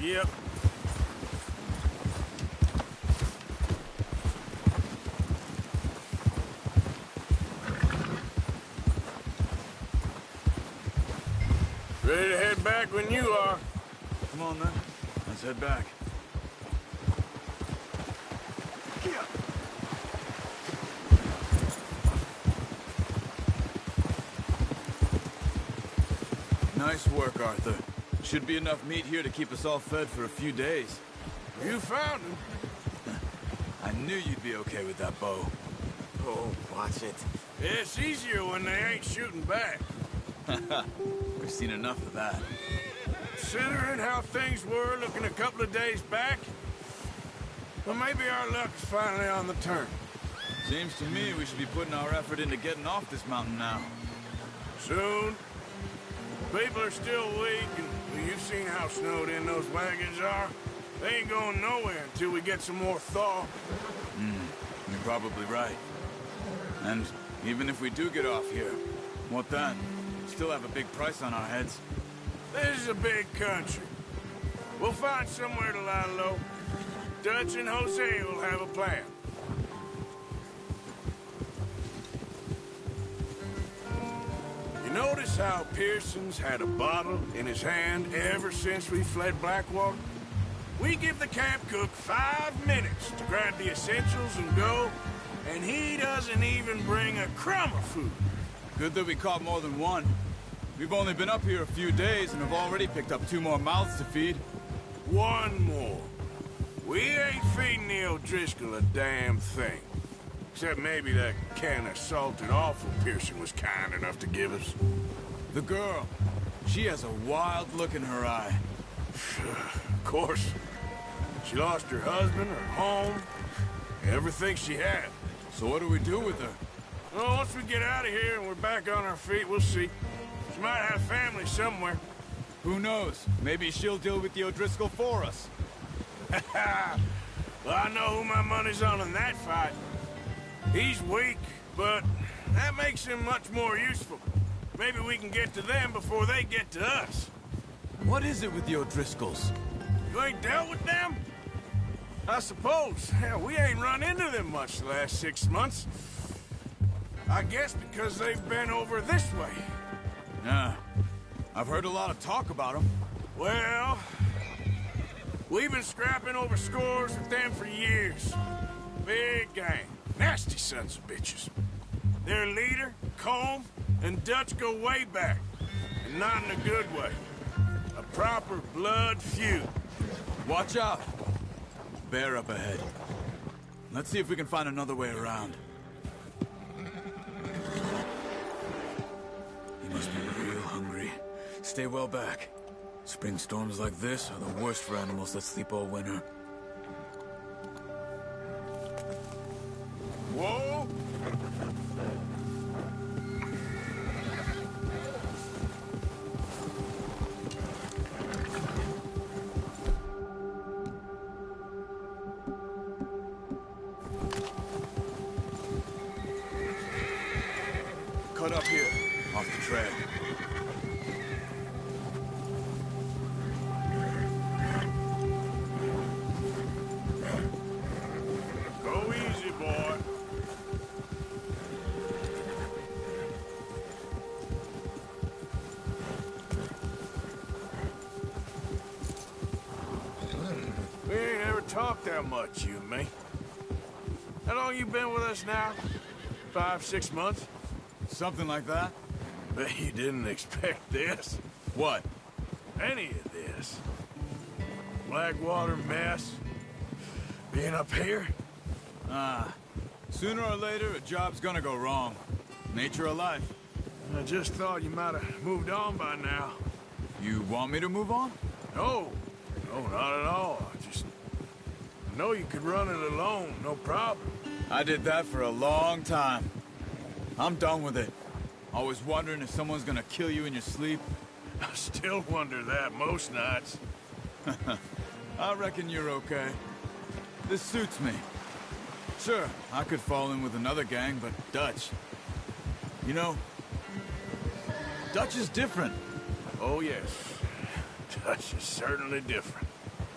Yep. Ready to head back when you are. Come on, then. Let's head back. Nice work, Arthur. Should be enough meat here to keep us all fed for a few days. You found him. I knew you'd be okay with that bow. Oh, watch it. It's easier when they ain't shooting back. We've seen enough of that. Considering how things were looking a couple of days back, well, maybe our luck's finally on the turn. Seems to me we should be putting our effort into getting off this mountain now. Soon. People are still weak, and you've seen how snowed in those wagons are. They ain't going nowhere until we get some more thaw. You're probably right. And even if we do get off here, what then? Still have a big price on our heads. This is a big country. We'll find somewhere to lie low. Dutch and Jose will have a plan. You notice how Pearson's had a bottle in his hand ever since we fled Blackwater? We give the camp cook 5 minutes to grab the essentials and go, and he doesn't even bring a crumb of food. Good that we caught more than one. We've only been up here a few days and have already picked up 2 more mouths to feed. One more. We ain't feeding the O'Driscoll a damn thing. Except maybe that can of salted offal Pearson was kind enough to give us. The girl. She has a wild look in her eye. Of course. She lost her husband, her home, everything she had. So what do we do with her? Well, once we get out of here and we're back on our feet, we'll see. She might have family somewhere. Who knows? Maybe she'll deal with the O'Driscoll for us. Well, I know who my money's on in that fight. He's weak, but that makes him much more useful. Maybe we can get to them before they get to us. What is it with the O'Driscolls? You ain't dealt with them? I suppose. Hell, we ain't run into them much the last 6 months. I guess because they've been over this way. Yeah. I've heard a lot of talk about them. Well, we've been scrapping over scores with them for years. Big gang. Nasty sons of bitches. Their leader, Colm, and Dutch go way back. And not in a good way. A proper blood feud. Watch out. Bear up ahead. Let's see if we can find another way around. He must be real hungry. Stay well back. Spring storms like this are the worst for animals that sleep all winter. Whoa! Cut up here, off the trail. Go easy, boy. We ain't ever talked that much, you and me. How long you been with us now? 5, 6 months? Something like that? Bet you didn't expect this. What? Any of this. Blackwater mess. Being up here. Sooner or later, a job's gonna go wrong. Nature of life. I just thought you might have moved on by now. You want me to move on? No. No, not at all. I know you could run it alone, no problem. I did that for a long time. I'm done with it. Always wondering if someone's gonna kill you in your sleep. I still wonder that most nights. I reckon you're okay. This suits me. Sure, I could fall in with another gang, but Dutch... You know, Dutch is different. Oh, yes. Dutch is certainly different.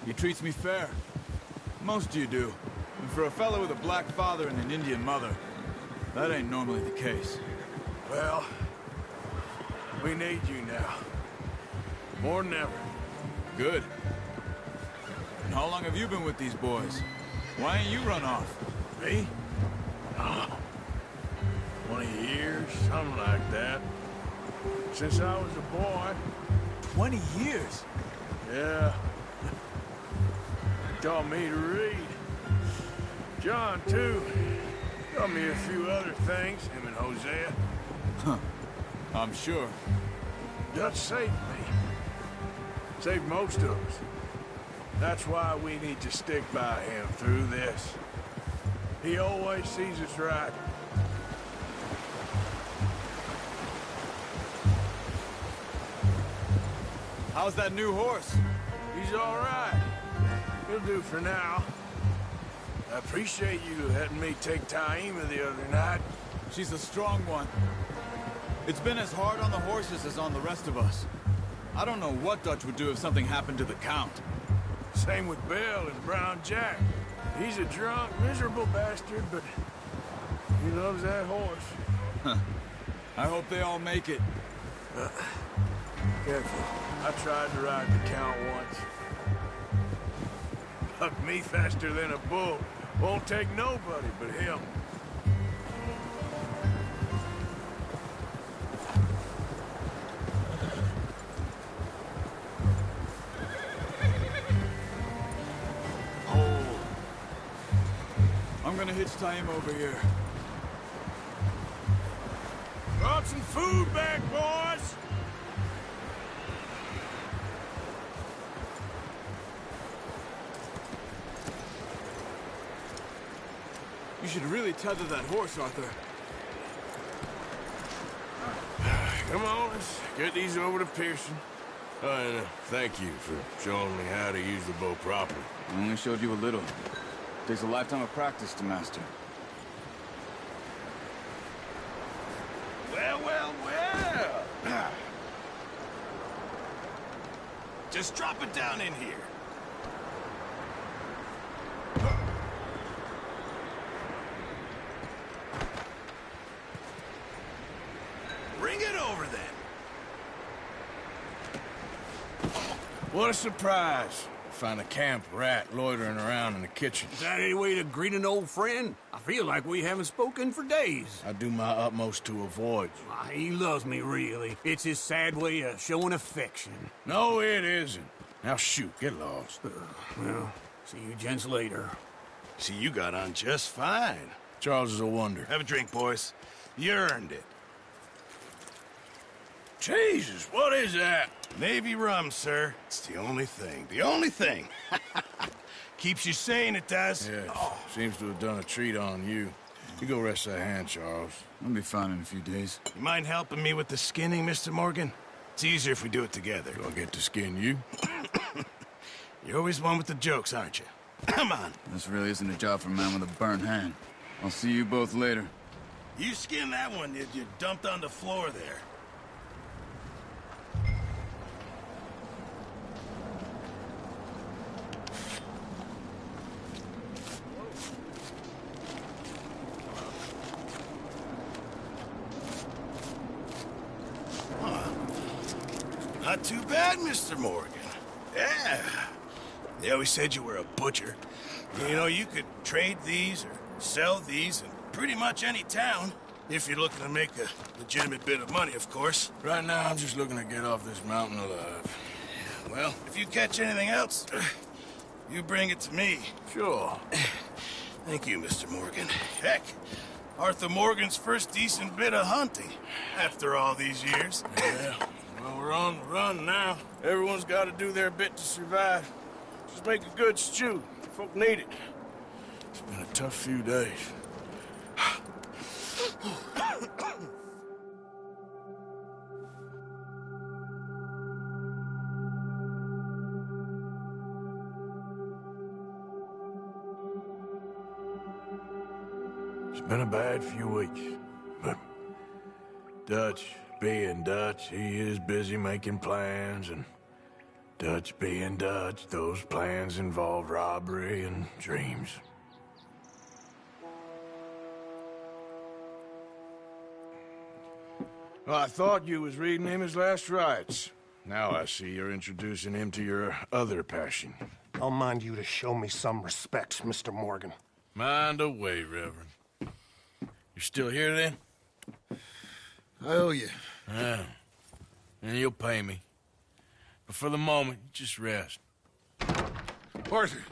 He treats me fair. Most of you do. And for a fellow with a black father and an Indian mother, that ain't normally the case. Well, we need you now. More than ever. Good. And how long have you been with these boys? Why ain't you run off? Me? Oh, 20 years, something like that. Since I was a boy. 20 years? Yeah. Taught me to read. John, too. Taught me a few other things, him and Hosea. Huh. I'm sure. Dutch saved me. Saved most of us. That's why we need to stick by him through this. He always sees us right. How's that new horse? He's all right. He'll do for now. I appreciate you letting me take Taima the other night. She's a strong one. It's been as hard on the horses as on the rest of us. I don't know what Dutch would do if something happened to the Count. Same with Bill and Brown Jack. He's a drunk, miserable bastard, but he loves that horse. Huh. I hope they all make it. Careful. I tried to ride the Count once. Bucked me faster than a bull. Won't take nobody but him. I'm gonna hitch Taima over here. Brought some food back, boys! You should really tether that horse, Arthur. Come on, let's get these over to Pearson. And thank you for showing me how to use the bow properly. I only showed you a little. Takes a lifetime of practice to master. Well, well, well! Just drop it down in here. Bring it over, then. What a surprise. Find a camp rat loitering around in the kitchen. Is that any way to greet an old friend? I feel like we haven't spoken for days. I do my utmost to avoid you. Why, he loves me, really. It's his sad way of showing affection. No, it isn't. Now shoot, get lost. Well, see you gents later. See, you got on just fine. Charles is a wonder. Have a drink, boys. You earned it. Jesus, what is that? Navy rum, sir. It's the only thing. The only thing. Keeps you sane, it does. Yeah, seems to have done a treat on you. You go rest that hand, Charles. I'll be fine in a few days. You mind helping me with the skinning, Mr. Morgan? It's easier if we do it together. Do I get to skin you? You're always one with the jokes, aren't you? Come on. This really isn't a job for a man with a burnt hand. I'll see you both later. You skinned that one you dumped on the floor there. Not too bad, Mr. Morgan. Yeah. They always said you were a butcher. You know, you could trade these or sell these in pretty much any town. If you're looking to make a legitimate bit of money, of course. Right now, I'm just looking to get off this mountain alive. Well, if you catch anything else, you bring it to me. Sure. Thank you, Mr. Morgan. Heck, Arthur Morgan's first decent bit of hunting after all these years. Yeah. Well, we're on the run now. Everyone's got to do their bit to survive. Just make a good stew. Folk need it. It's been a tough few days. It's been a bad few weeks, but Dutch being Dutch, he is busy making plans, and Dutch being Dutch, those plans involve robbery and dreams. Well, I thought you was reading him his last rites. Now I see you're introducing him to your other passion. I'll mind you to show me some respect, Mr. Morgan. Mind away, Reverend. You still here, then? I owe you. Yeah. And you'll pay me. But for the moment, just rest. Arthur,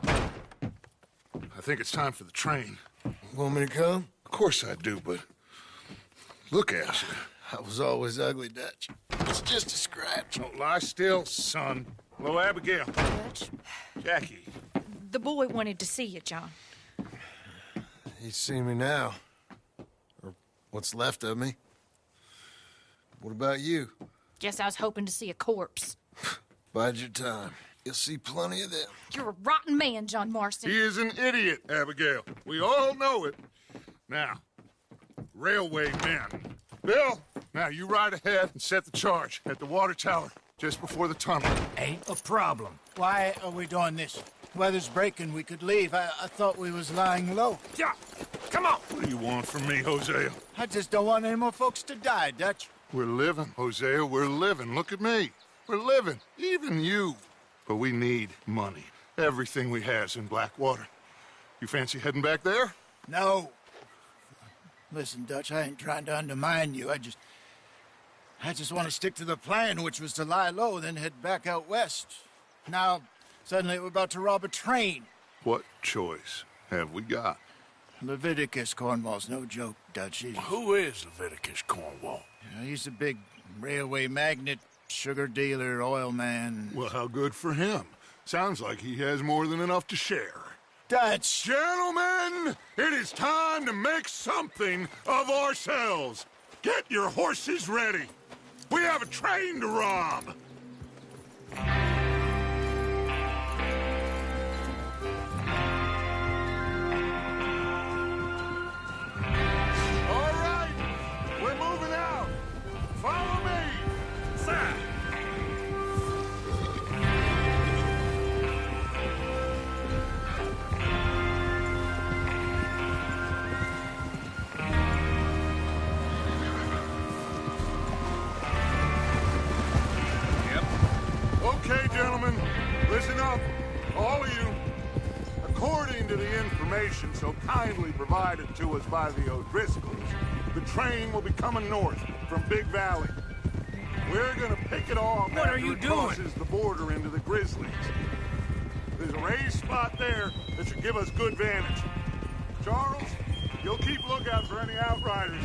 I think it's time for the train. Want me to come? Of course I do, but look at you. I was always ugly, Dutch. It's just a scratch. Don't lie still, son. Hello, Abigail. Dutch, Jackie. the boy wanted to see you, John. He's seen me now. Or what's left of me. What about you? Guess I was hoping to see a corpse. Bide your time. You'll see plenty of them. You're a rotten man, John Marston. He is an idiot, Abigail. We all know it. Now, railway men. Bill, now you ride ahead and set the charge at the water tower just before the tunnel. Ain't a problem. Why are we doing this? Weather's breaking. We could leave. I thought we was lying low. Yeah, come on. What do you want from me, Hosea? I just don't want any more folks to die, Dutch. We're living, Hosea. We're living. Look at me. We're living. Even you. But we need money. Everything we has in Blackwater. You fancy heading back there? No. Listen, Dutch, I ain't trying to undermine you. I just want to stick to the plan, which was to lie low, then head back out west. Now, suddenly we're about to rob a train. What choice have we got? Leviticus Cornwall's no joke, Dutch. Who is Leviticus Cornwall? He's a big railway magnate, sugar dealer, oil man. Well, how good for him. Sounds like he has more than enough to share. Dutch! Gentlemen, it is time to make something of ourselves. Get your horses ready. We have a train to rob. All right, we're moving out. Follow me. Sir. Okay, gentlemen, listen up, all of you. According to the information so kindly provided to us by the O'Driscolls, the train will be coming north from Big Valley. We're gonna pick it off What are after you it doing? crosses the border into the Grizzlies. There's a raised spot there that should give us good vantage. Charles, you'll keep lookout for any outriders.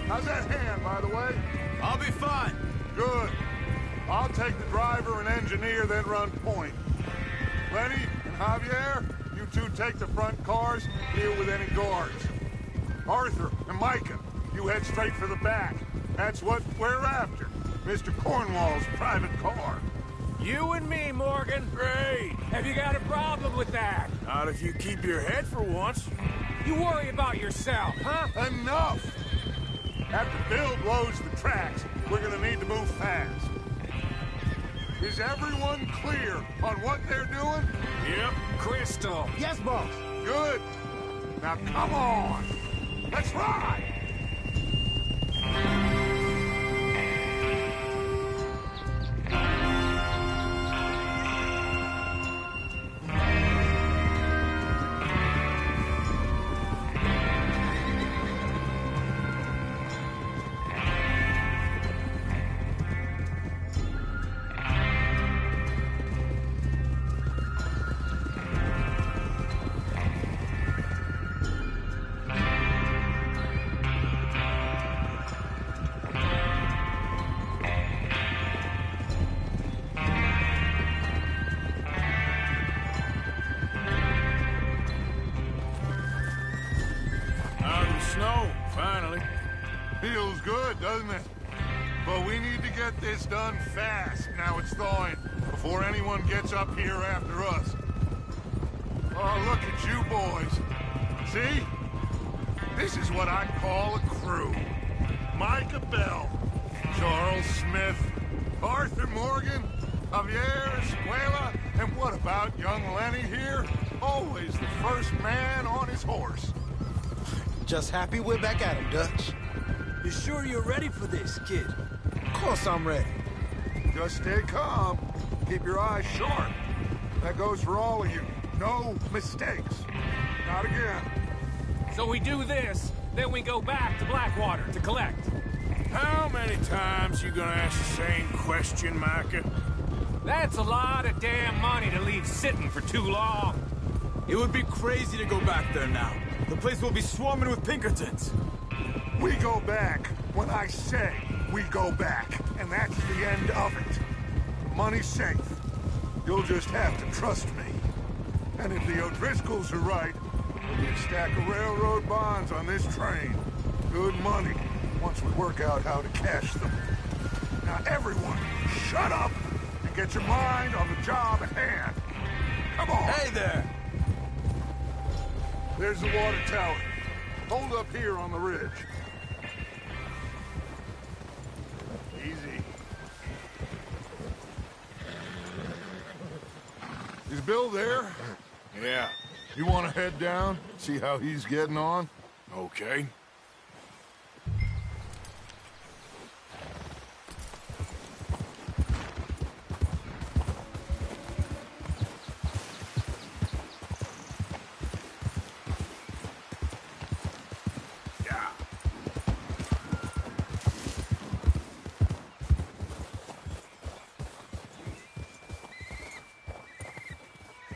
How's that hand, by the way? I'll be fine. Good. I'll take the driver and engineer, then run point. Lenny and Javier, you two take the front cars, deal with any guards. Arthur and Micah, you head straight for the back. That's what we're after. Mr. Cornwall's private car. You and me, Morgan. Great. Have you got a problem with that? Not if you keep your head for once. You worry about yourself, huh? Enough! After Bill blows the tracks, we're gonna need to move fast. Is everyone clear on what they're doing? Yep. Crystal. Yes, boss. Good. Now come on. Let's ride. Snow, finally. Feels good, doesn't it? But we need to get this done fast, now it's thawing, before anyone gets up here after us. Oh, look at you boys. See? This is what I call a crew. Micah Bell, Charles Arthur Morgan, Javier Escuela, and what about young Lenny here? Always the first man on his horse. Just happy we're back at him, Dutch. You sure you're ready for this, kid? Of course I'm ready. Just stay calm. Keep your eyes sharp. That goes for all of you. No mistakes. Not again. So we do this, then we go back to Blackwater to collect. How many times you gonna ask the same question, Micah? That's a lot of damn money to leave sitting for too long. It would be crazy to go back there now. The place will be swarming with Pinkertons. We go back when I say we go back, and that's the end of it. The money's safe. You'll just have to trust me. And if the O'Driscolls are right, there'll be a stack of railroad bonds on this train. Good money, once we work out how to cash them. Now everyone, shut up and get your mind on the job at hand. Come on. Hey there! There's the water tower. Hold up here on the ridge. Easy. Is Bill there? Yeah. You want to head down, see how he's getting on? Okay. Yeah.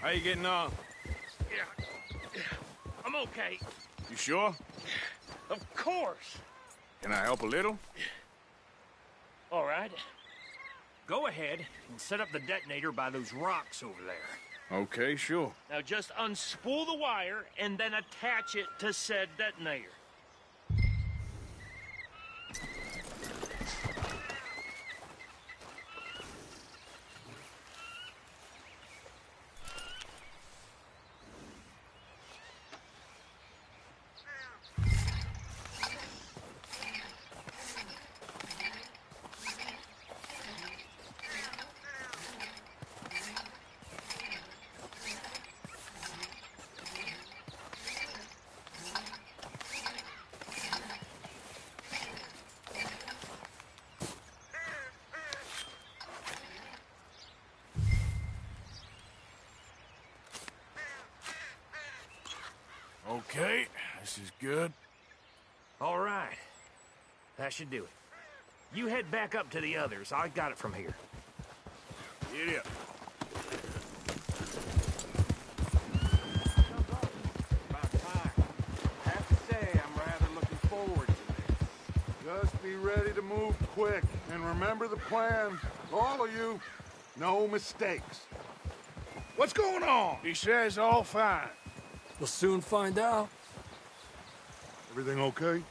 How you getting on? I'm okay. You sure? Of course. Can I help a little? All right. Go ahead and set up the detonator by those rocks over there. Okay, sure. Now just unspool the wire and then attach it to said detonator. Okay, this is good. All right. That should do it. You head back up to the others. I got it from here. Get up. About time. I have to say, I'm rather looking forward to this. Just be ready to move quick, and remember the plan. All of you, no mistakes. What's going on? He says all fine. We'll soon find out. Everything okay?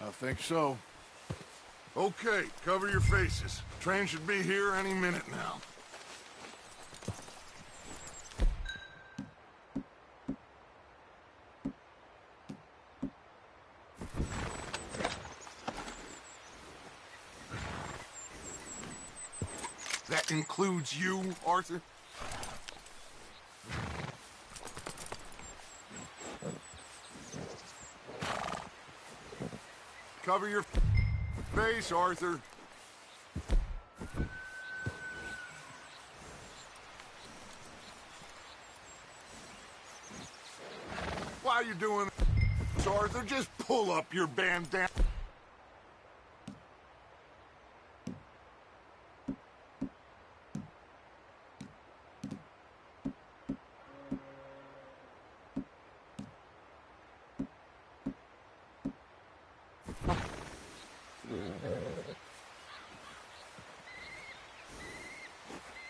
I think so. Okay, cover your faces. Train should be here any minute now. That includes you, Arthur? Cover your face, Arthur. Why are you doing this, Arthur? Just pull up your bandana.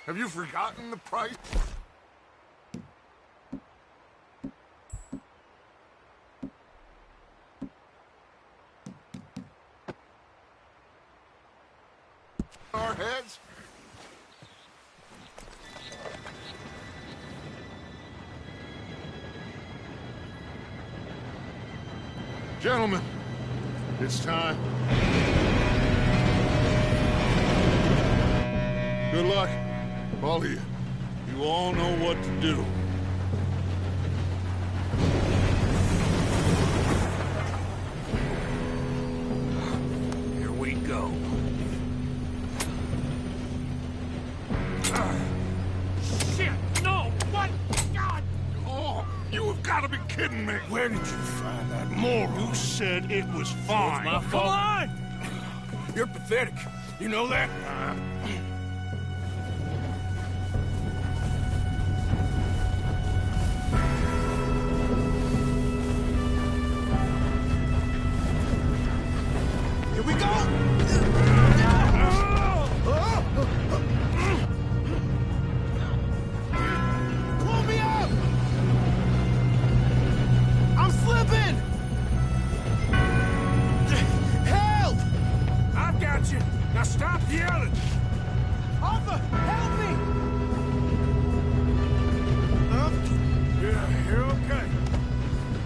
Have you forgotten the price? Our heads? Gentlemen, it's time. Good luck. All of you. You all know what to do. Here we go. Shit! No! What? God! Oh, you have got to be kidding me. Where did you find that moron? You said it was fine. My fault. Come on! You're pathetic. You know that? Here we go! Pull me up! I'm slipping! Help! I've got you. Now stop yelling. Arthur, help me! Yeah, you're okay.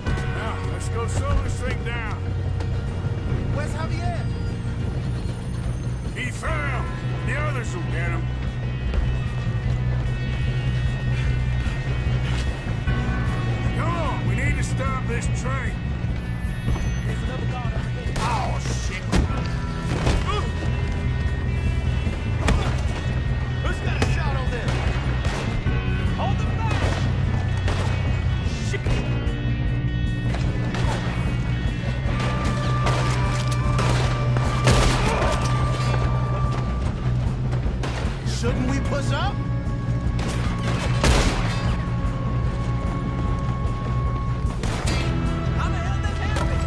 Now, let's go slow this thing down. Where's Javier? He fell. The others will get him. Come on, we need to stop this train. Oh, shit! Who's got a shot on this? Hold them back! Shit! Shouldn't we push up? How the hell did that happen?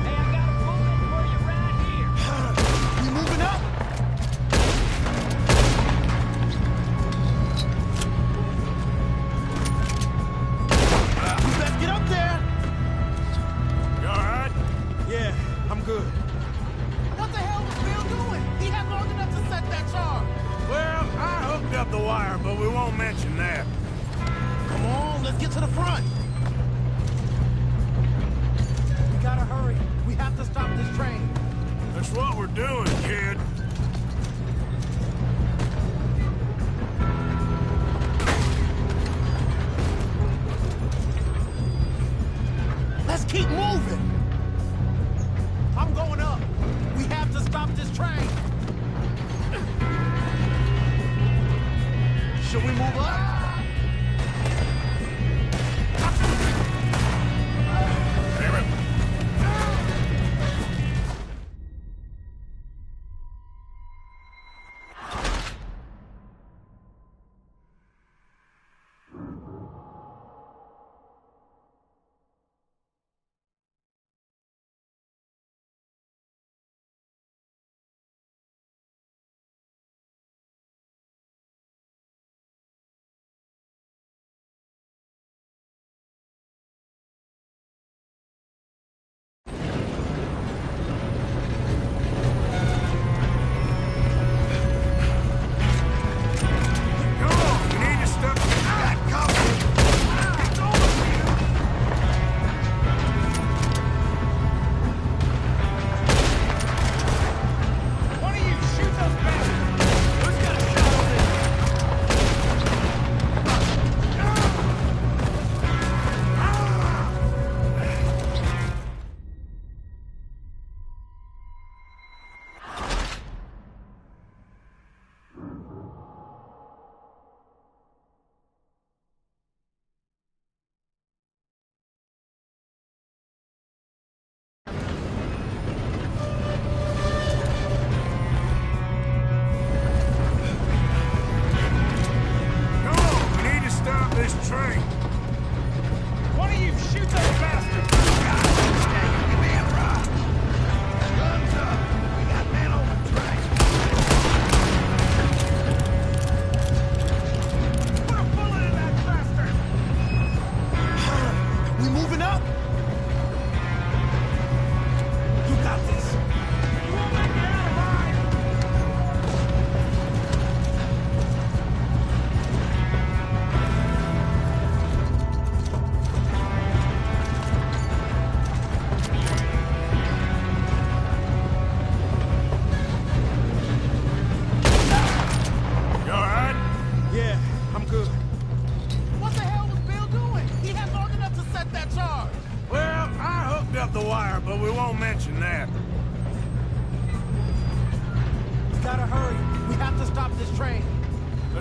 Hey, I got a bullet for you right here. We moving up? We best get up there. You all right? Yeah, I'm good. What the hell was Bill doing? He had long enough to set that charge. Well, I hooked up the wire, but we won't mention that. Come on, let's get to the front. We gotta hurry. We have to stop this train. That's what we're doing, kid. Let's keep moving. I'm going up. We have to stop this train. Should we move up?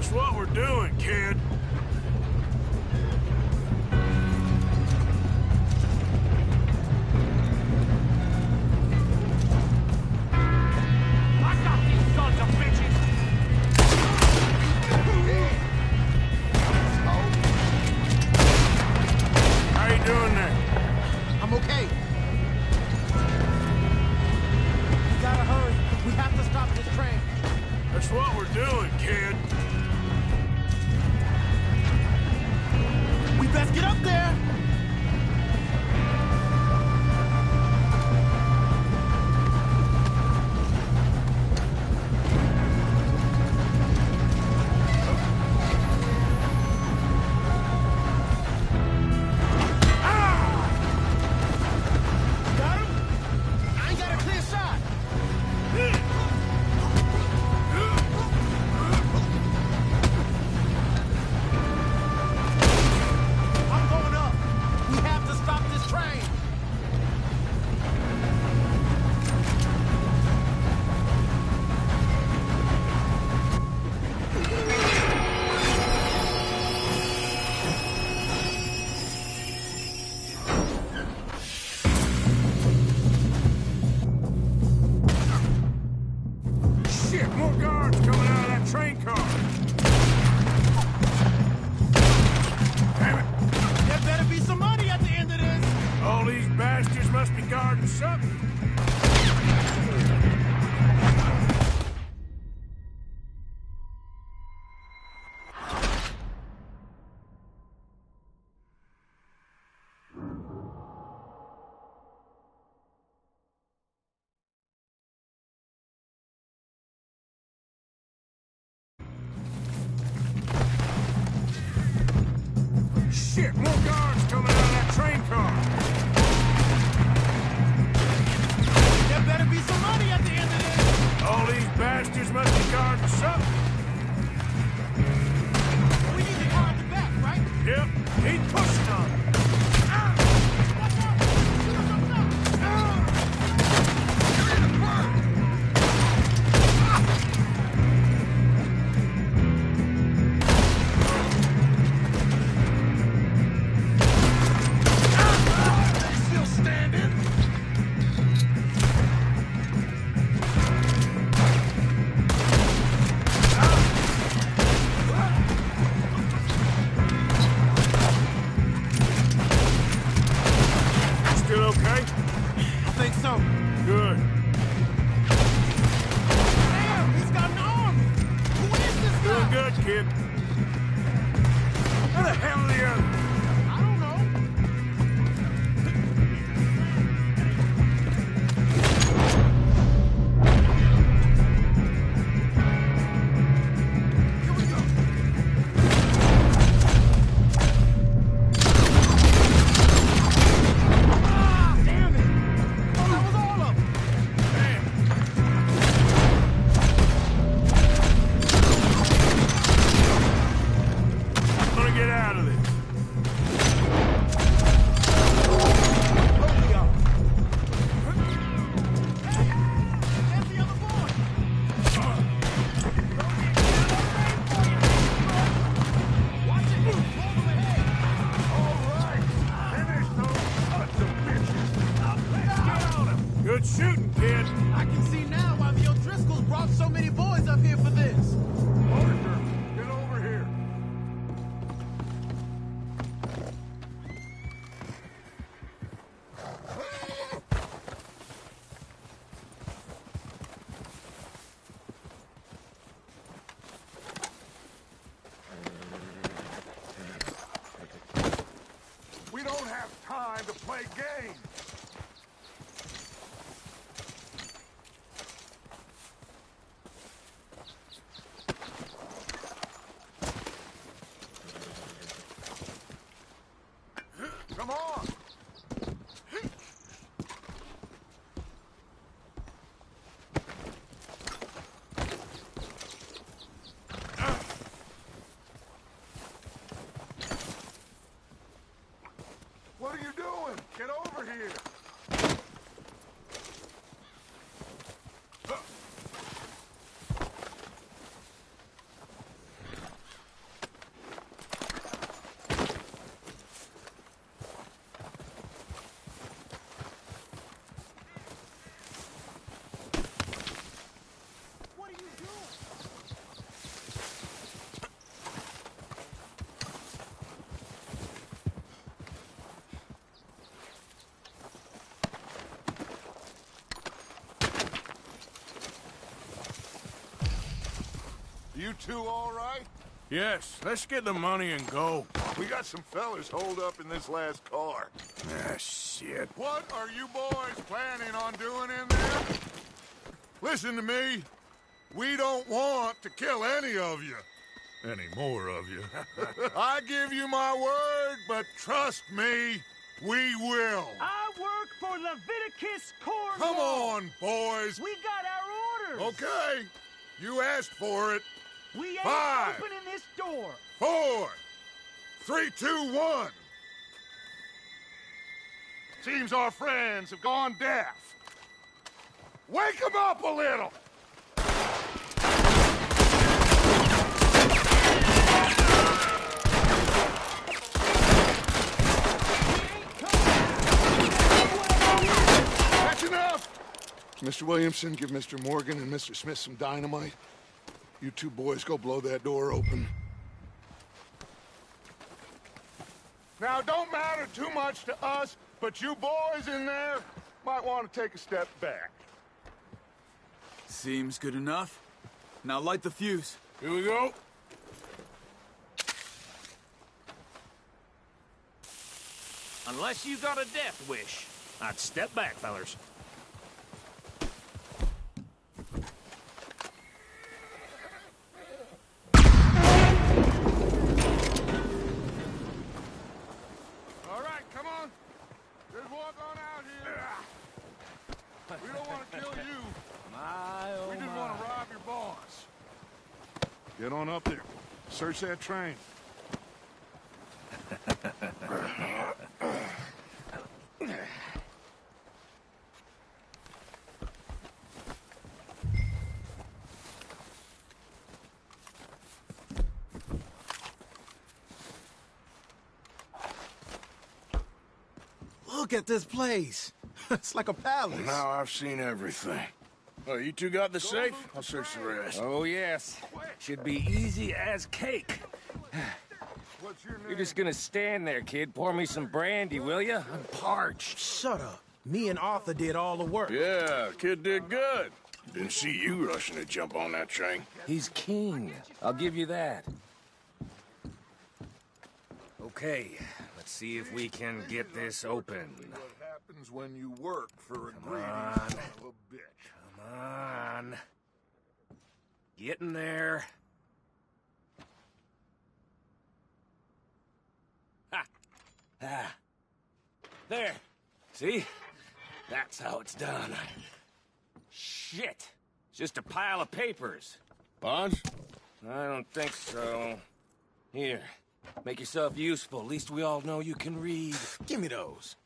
That's what we're doing, kid. I got these sons of bitches! How you doing there? I'm okay. We gotta hurry. We have to stop this train. That's what we're doing, kid. We best get up there. Got him? I ain't got a clear shot. I'm going up. We have to stop this train. Shit, more guards coming out of that train car. Damn it. There better be some money at the end of this. All these bastards must be guarding something. Shit, more guards coming out of that train car. There better be some money at the end of this. All these bastards must be guarding something. We need to car at the back, right? Yep, he pushed on it. Watch out! Shoot us up top! Still standing? Still okay? I think so. Good. Damn, he's got an army. Who is this Doing guy? good, kid. Where the hell are the others? I don't know. Here we go. Ah, damn it! Oh, that was all of them. Damn. I'm gonna get out of this. There we are. Hey, there's the other boy. Watch it. Move him ahead. All right. Finish those sons of bitches. Let's get on him. Good shooting, kid. I can see now why the O'Driscolls brought so many boys up here for this. Arthur, get over here. We don't have time to play games. Come on. What are you doing? Get over here. You two all right? Yes, let's get the money and go. We got some fellas holed up in this last car. Ah, shit. What are you boys planning on doing in there? Listen to me. We don't want to kill any of you. Any more of you. I give you my word, but trust me, we will. I work for Leviticus Cornwall. Come on, boys. We got our orders. Okay. You asked for it. We ain't 5, opening this door. 4, 3, 2, 1. Seems our friends have gone deaf. Wake them up a little. That's enough. Mr. Williamson, give Mr. Morgan and Mr. Smith some dynamite. You two boys go blow that door open. Now, don't matter too much to us, but you boys in there might want to take a step back. Seems good enough. Now light the fuse. Here we go. Unless you got a death wish, I'd step back, fellers. All right, come on. Just walk on out here. We don't want to kill you. We just want to rob your boss. Get on up there. Search that train. Look at this place. It's like a palace. Now I've seen everything. Oh, you two got the safe? I'll search the rest. Oh, yes. Should be easy as cake. What's your name? You're just gonna stand there, kid. Pour me some brandy, will you? I'm parched. Shut up. Me and Arthur did all the work. Yeah, kid did good. Didn't see you rushing to jump on that train. He's king. I'll give you that. Okay, let's see if we can get this open. What happens when you work for a greedy on. son of a bitch? Come on. Get in there. Ha! Ah. There. See? That's how it's done. Shit. It's just a pile of papers. Bonds? I don't think so. Here. Make yourself useful. At least we all know you can read. Give me those.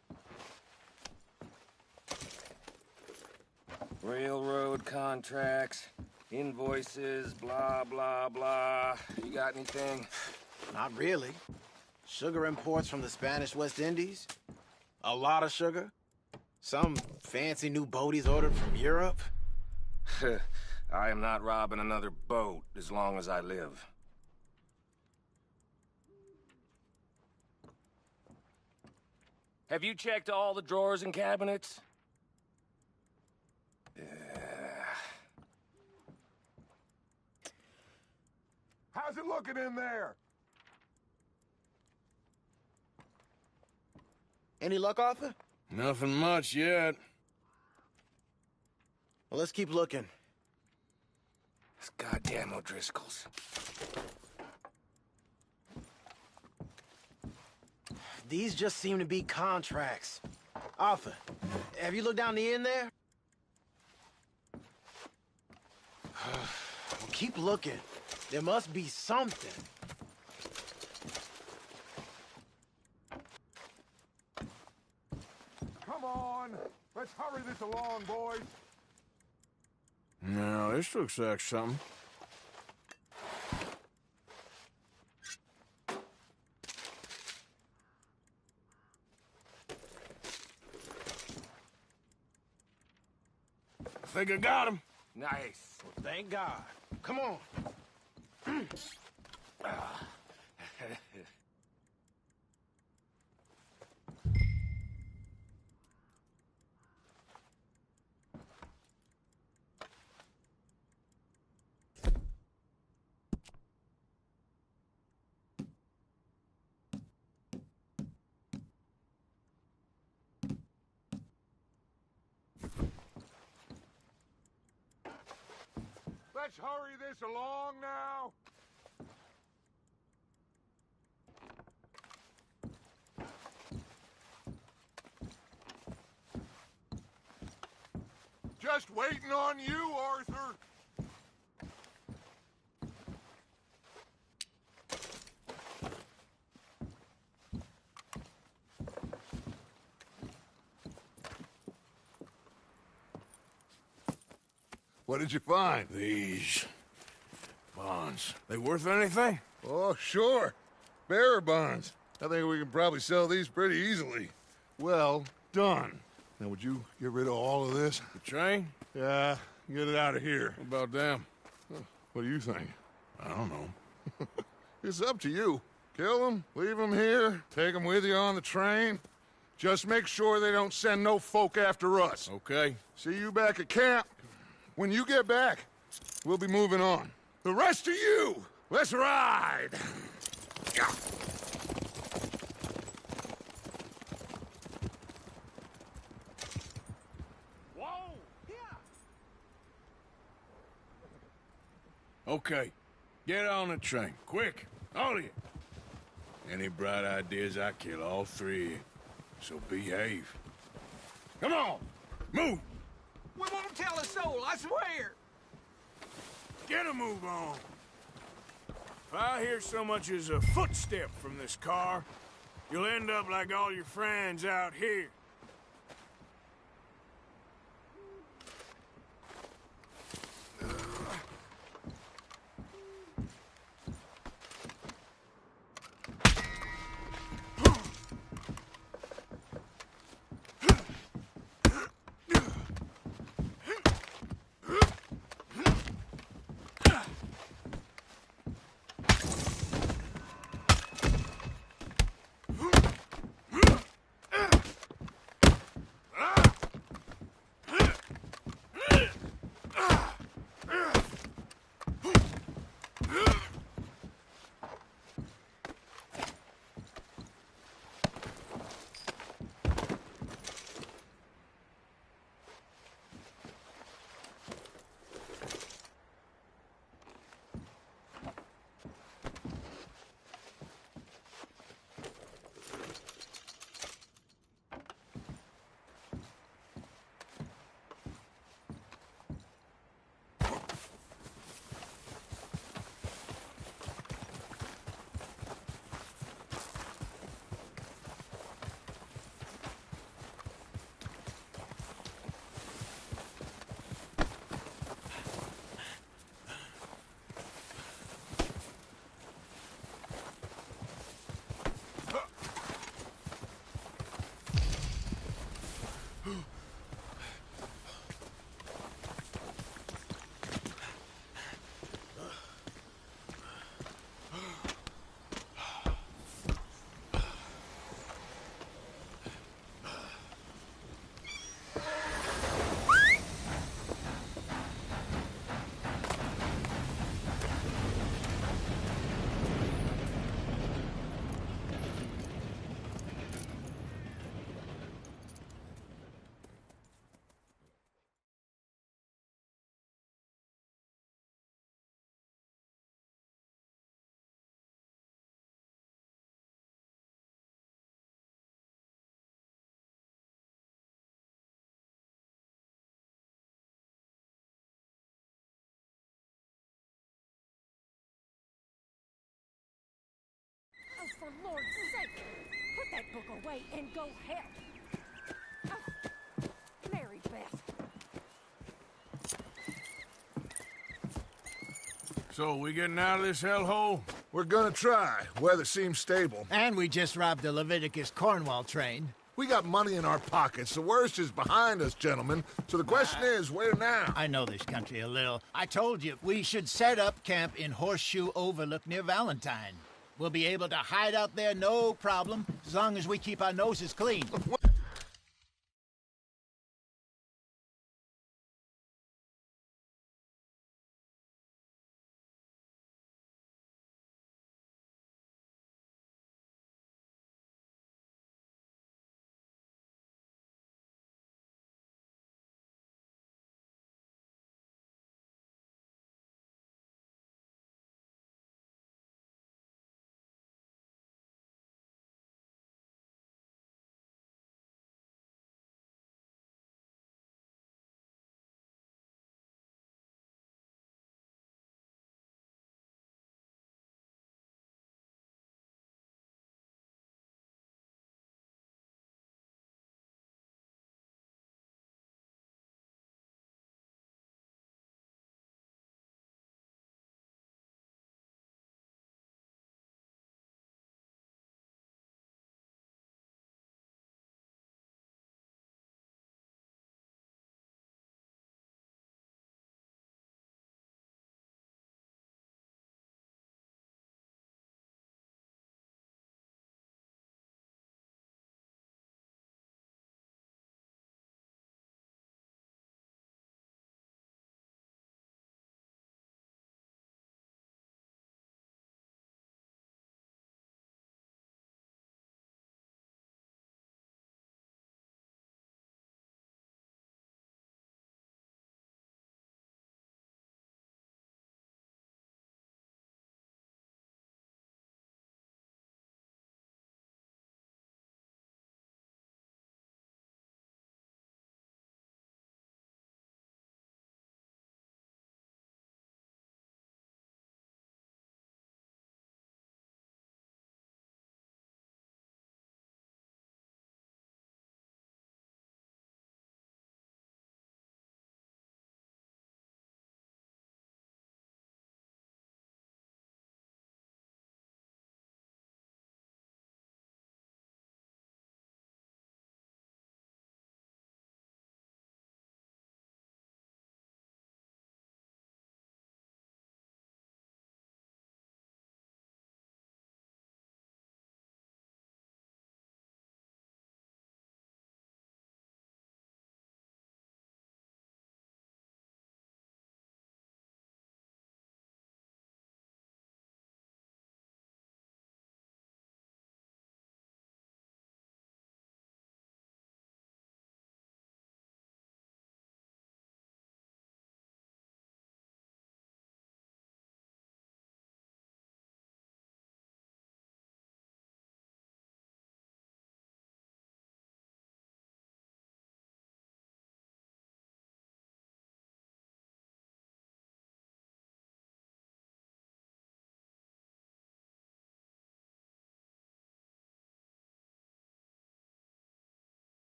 Railroad contracts, invoices, blah, blah, blah. You got anything? Not really. Sugar imports from the Spanish West Indies. A lot of sugar. Some fancy new boat he's ordered from Europe. I am not robbing another boat as long as I live. Have you checked all the drawers and cabinets? How's it looking in there? Any luck, Arthur? Nothing much yet. Well, let's keep looking. These goddamn O'Driscolls. These just seem to be contracts. Arthur, have you looked down the end there? Well, keep looking. There must be something. Come on. Let's hurry this along, boys. No, this looks like something. I think I got him. Nice. Well, thank God. Come on. Let's hurry this along now. Just waiting on you, Arthur. What did you find? These bonds. They worth anything? Oh, sure. Bearer bonds. I think we can probably sell these pretty easily. Well done. Now, would you get rid of all of this? The train? Yeah, get it out of here. What about them? What do you think? I don't know. It's up to you. Kill them, leave them here, take them with you on the train. Just make sure they don't send no folk after us. Okay. See you back at camp. When you get back, we'll be moving on. The rest of you, let's ride! Yeah. Whoa! Okay. Get on the train. Quick. All of you. Any bright ideas, I kill all three of you. So behave. Come on! Move! We won't tell a soul, I swear! Get a move on! If I hear so much as a footstep from this car, you'll end up like all your friends out here. Oh, for Lord's sake! Put that book away and go help! Oh, Mary Beth. So, we getting out of this hellhole? We're gonna try. Weather seems stable. And we just robbed the Leviticus Cornwall train. We got money in our pockets. The worst is behind us, gentlemen. So the question is, where now? I know this country a little. I told you, we should set up camp in Horseshoe Overlook near Valentine. We'll be able to hide out there no problem, as long as we keep our noses clean.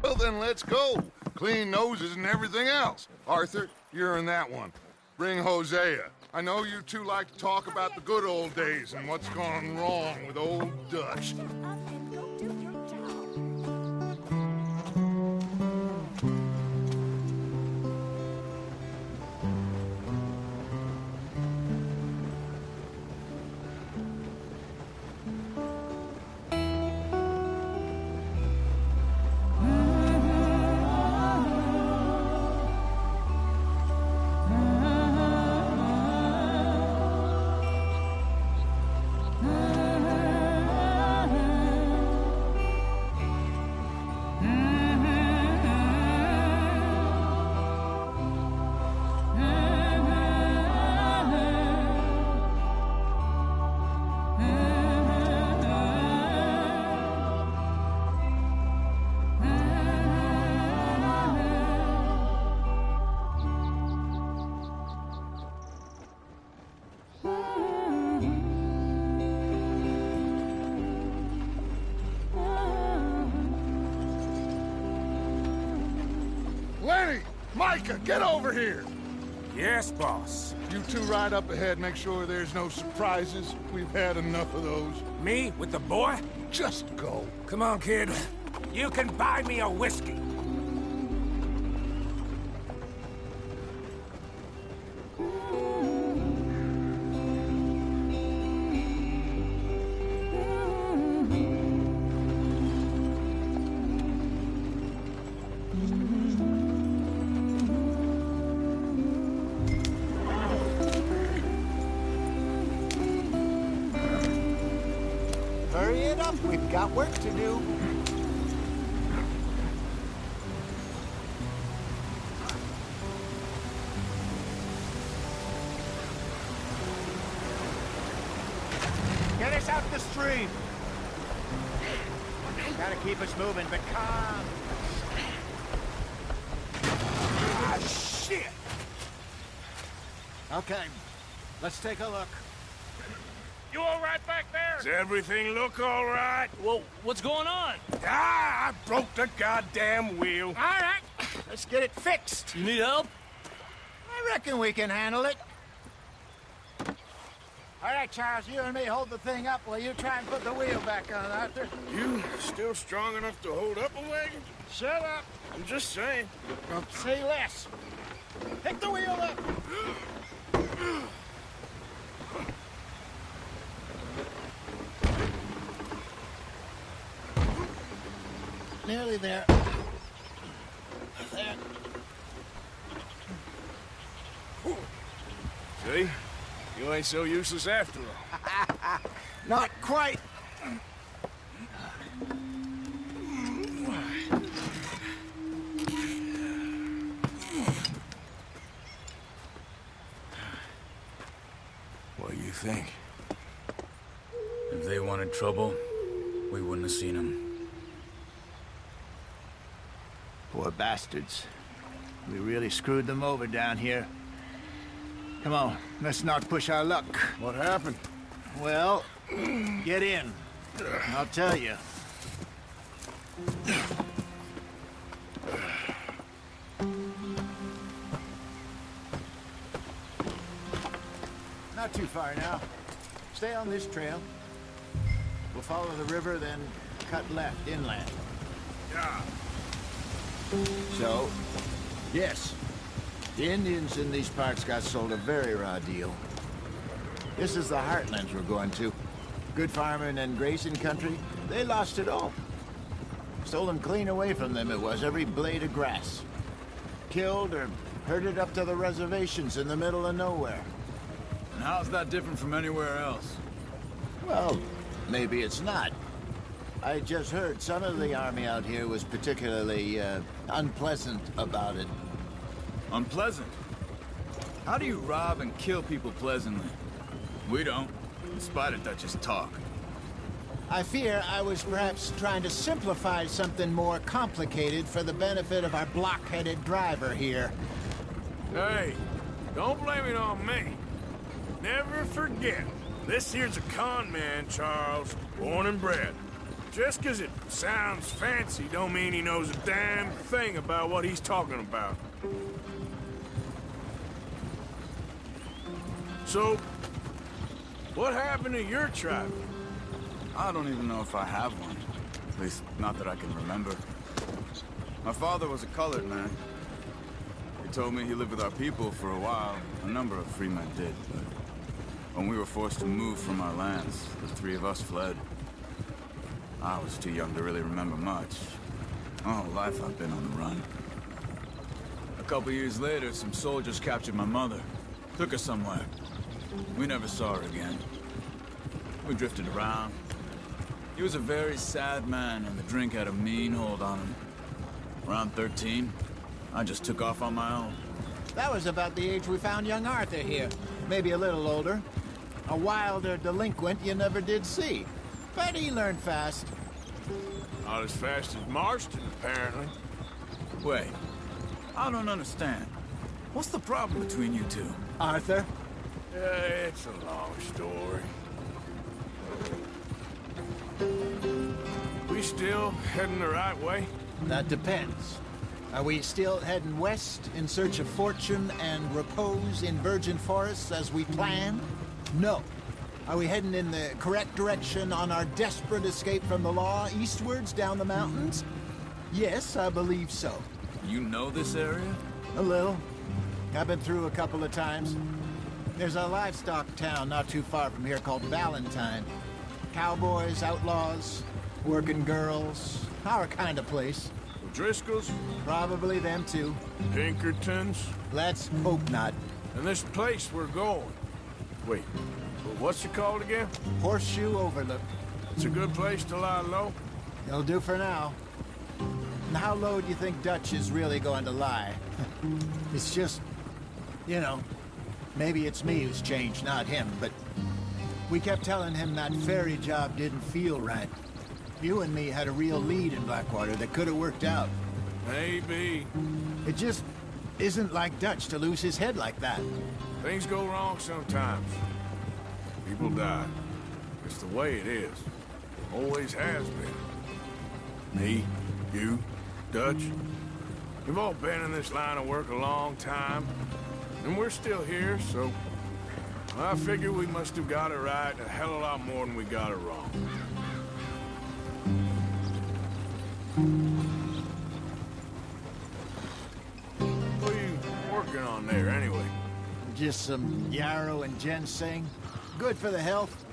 Well, then let's go. Clean noses and everything else. Arthur, you're in that one. Bring Hosea. I know you two like to talk about the good old days and what's gone wrong with old Dutch. Get up and go do your job. Lenny! Micah, get over here! Yes, boss. You two ride up ahead, make sure there's no surprises. We've had enough of those. Me with the boy? Just go. Come on, kid. You can buy me a whiskey. Hurry it up. We've got work to do. Get us out the stream. Gotta keep us moving, but calm. Ah, shit! Okay, let's take a look. You all right back there? Does everything look all right? Well, what's going on? Ah, I broke the goddamn wheel. All right, let's get it fixed. You need help? I reckon we can handle it. All right, Charles, you and me hold the thing up while you try and put the wheel back on, Arthur. You still strong enough to hold up a wagon? Shut up. I'm just saying. Say less. Pick the wheel up. Nearly there. There. See? You ain't so useless after all. Not quite. What do you think? If they wanted trouble, we wouldn't have seen them. Poor bastards. We really screwed them over down here. Come on, let's not push our luck. What happened? Well, get in. I'll tell you. Not too far now. Stay on this trail. We'll follow the river, then cut left inland. Yeah. So, yes, the Indians in these parts got sold a very raw deal. This is the heartlands we're going to. Good farming and grazing country, they lost it all. Stolen clean away from them it was, every blade of grass. Killed or herded up to the reservations in the middle of nowhere. And how's that different from anywhere else? Well, maybe it's not. I just heard some of the army out here was particularly, unpleasant about it. Unpleasant? How do you rob and kill people pleasantly? We don't, in spite of Dutch's talk. I fear I was perhaps trying to simplify something more complicated for the benefit of our block-headed driver here. Hey, don't blame it on me. Never forget, this here's a con man, Charles, born and bred. Just 'cause it sounds fancy don't mean he knows a damn thing about what he's talking about. So, what happened to your tribe? I don't even know if I have one. At least, not that I can remember. My father was a colored man. He told me he lived with our people for a while. A number of free men did, but when we were forced to move from our lands, the three of us fled. I was too young to really remember much. My whole life I've been on the run. A couple years later, some soldiers captured my mother. Took her somewhere. We never saw her again. We drifted around. He was a very sad man, and the drink had a mean hold on him. Around 13, I just took off on my own. That was about the age we found young Arthur here. Maybe a little older. A wilder delinquent you never did see. But he learned fast. Not as fast as Marston, apparently. Wait, I don't understand. What's the problem between you two? Arthur? It's a long story. We still heading the right way? That depends. Are we still heading west in search of fortune and repose in virgin forests as we planned? No. Are we heading in the correct direction on our desperate escape from the law eastwards down the mountains? Yes, I believe so. You know this area? A little. I've been through a couple of times. There's a livestock town not too far from here called Valentine. Cowboys, outlaws, working girls, our kind of place. Driscoll's? Probably them too. Pinkertons? Let's hope not. And this place we're going. Wait, what's it called again? Horseshoe Overlook. It's a good place to lie low? It'll do for now. And how low do you think Dutch is really going to lie? It's just, you know, maybe it's me who's changed, not him, but we kept telling him that ferry job didn't feel right. You and me had a real lead in Blackwater that could have worked out. Maybe. It just isn't like Dutch to lose his head like that. Things go wrong sometimes. People die. It's the way it is. Always has been. Me, you, Dutch. We've all been in this line of work a long time. And we're still here, so I figure we must have got it right a hell of a lot more than we got it wrong. What are you working on there, anyway? Just some yarrow and ginseng. Good for the health.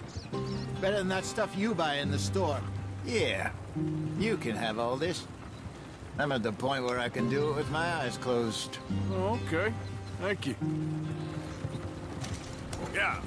Better than that stuff you buy in the store. Yeah, you can have all this. I'm at the point where I can do it with my eyes closed. Oh, okay. Thank you. Yeah.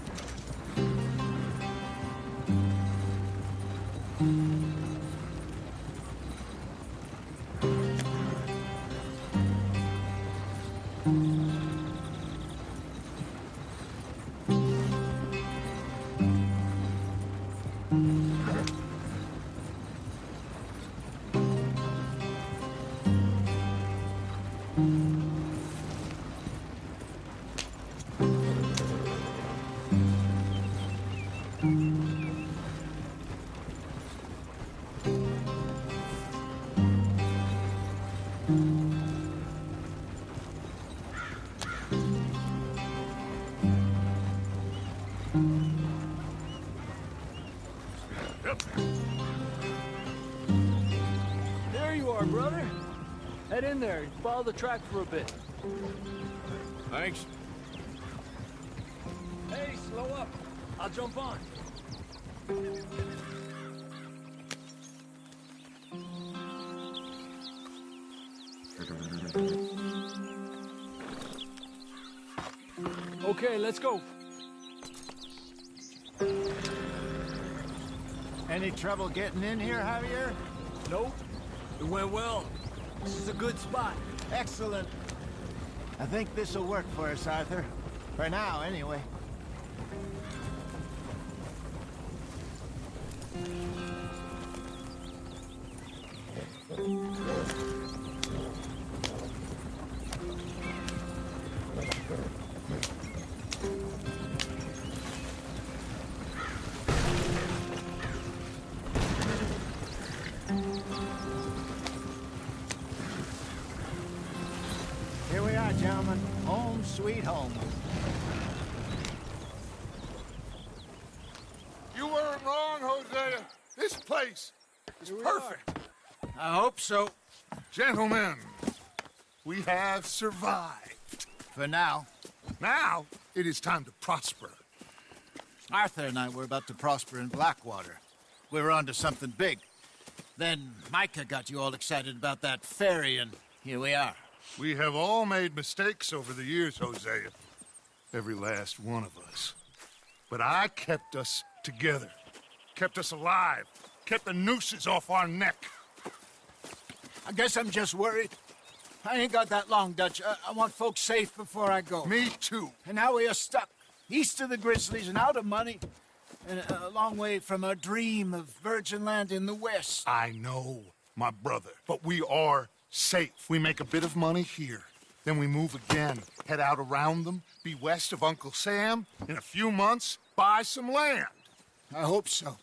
There you are, brother. Head in there and follow the track for a bit. Thanks. Hey, slow up. I'll jump on. Okay, let's go. Any trouble getting in here, Javier? Nope. It went well. This is a good spot. Excellent. I think this'll work for us, Arthur. For now, anyway. Here we are, gentlemen. Home sweet home. You weren't wrong, Hosea. This place is perfect. I hope so. Gentlemen, we have survived. For now. Now, it is time to prosper. Arthur and I were about to prosper in Blackwater. We were onto something big. Then Micah got you all excited about that ferry, and here we are. We have all made mistakes over the years, Hosea. Every last one of us. But I kept us together. Kept us alive. Kept the nooses off our neck. I guess I'm just worried. I ain't got that long, Dutch. I want folks safe before I go. Me too. And now we are stuck. East of the Grizzlies and out of money. And a long way from our dream of virgin land in the west. I know, my brother. But we are safe. We make a bit of money here. Then we move again. Head out around them. Be west of Uncle Sam. In a few months, buy some land. I hope so.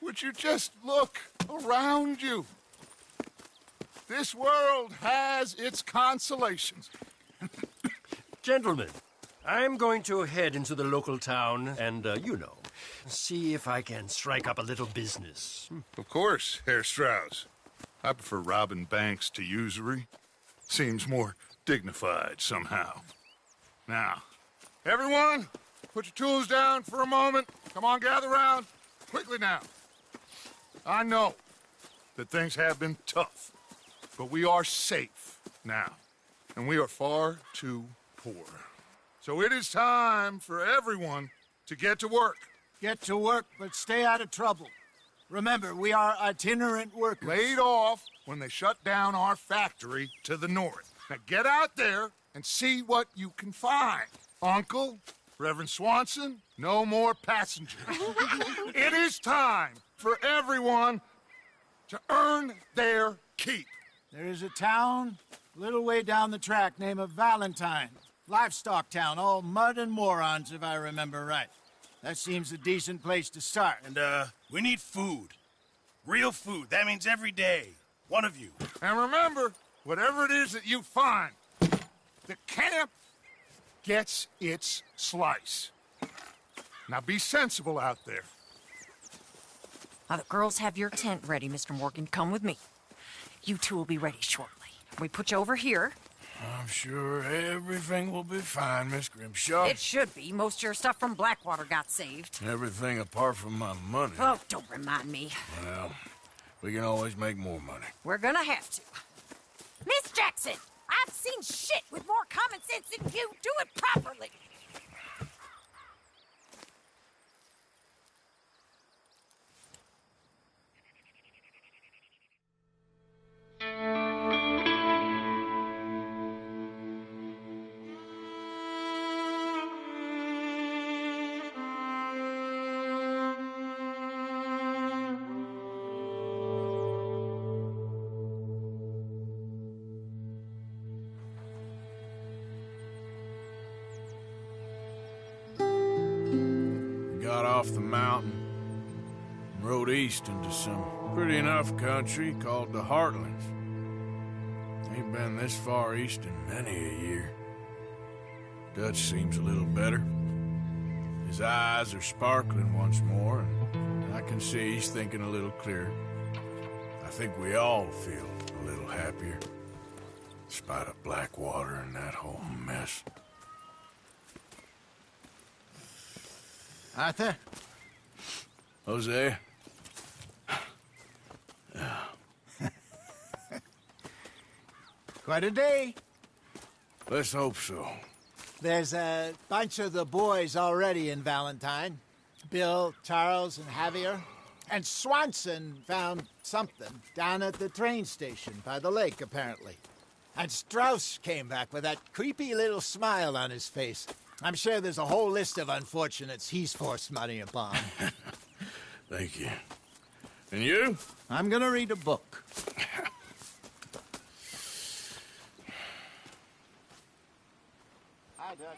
Would you just look around you? This world has its consolations. Gentlemen, I'm going to head into the local town and, see if I can strike up a little business. Of course, Herr Strauss. I prefer robbing banks to usury. Seems more dignified somehow. Now, everyone, put your tools down for a moment. Come on, gather round. Quickly now. I know that things have been tough, but we are safe now, and we are far too poor. So it is time for everyone to get to work. Get to work, but stay out of trouble. Remember, we are itinerant workers. Laid off when they shut down our factory to the north. Now get out there and see what you can find. Uncle, Reverend Swanson, no more passengers. It is time for everyone to earn their keep. There is a town a little way down the track named Valentine. Livestock town, all mud and morons, if I remember right. That seems a decent place to start. And, we need food. Real food. That means every day. One of you. And remember, whatever it is that you find, the camp gets its slice. Now be sensible out there. Now, the girls have your tent ready, Mr. Morgan. Come with me. You two will be ready shortly. We put you over here. I'm sure everything will be fine, Miss Grimshaw. It should be. Most of your stuff from Blackwater got saved. Everything apart from my money. Oh, don't remind me. Well, we can always make more money. We're gonna have to. Miss Jackson, I've seen shit with more common sense than you. Do it properly. Got off the mountain and rode east into some pretty enough country called the Heartlands. Ain't been this far east in many a year. Dutch seems a little better. His eyes are sparkling once more, and I can see he's thinking a little clearer. I think we all feel a little happier, in spite of Blackwater and that whole mess. Arthur? Jose? Quite a day. Let's hope so. There's a bunch of the boys already in Valentine. Bill, Charles, and Javier. And Swanson found something down at the train station by the lake, apparently. And Strauss came back with that creepy little smile on his face. I'm sure there's a whole list of unfortunates he's forced money upon. Thank you. And you? I'm gonna read a book. Hi, Dutch.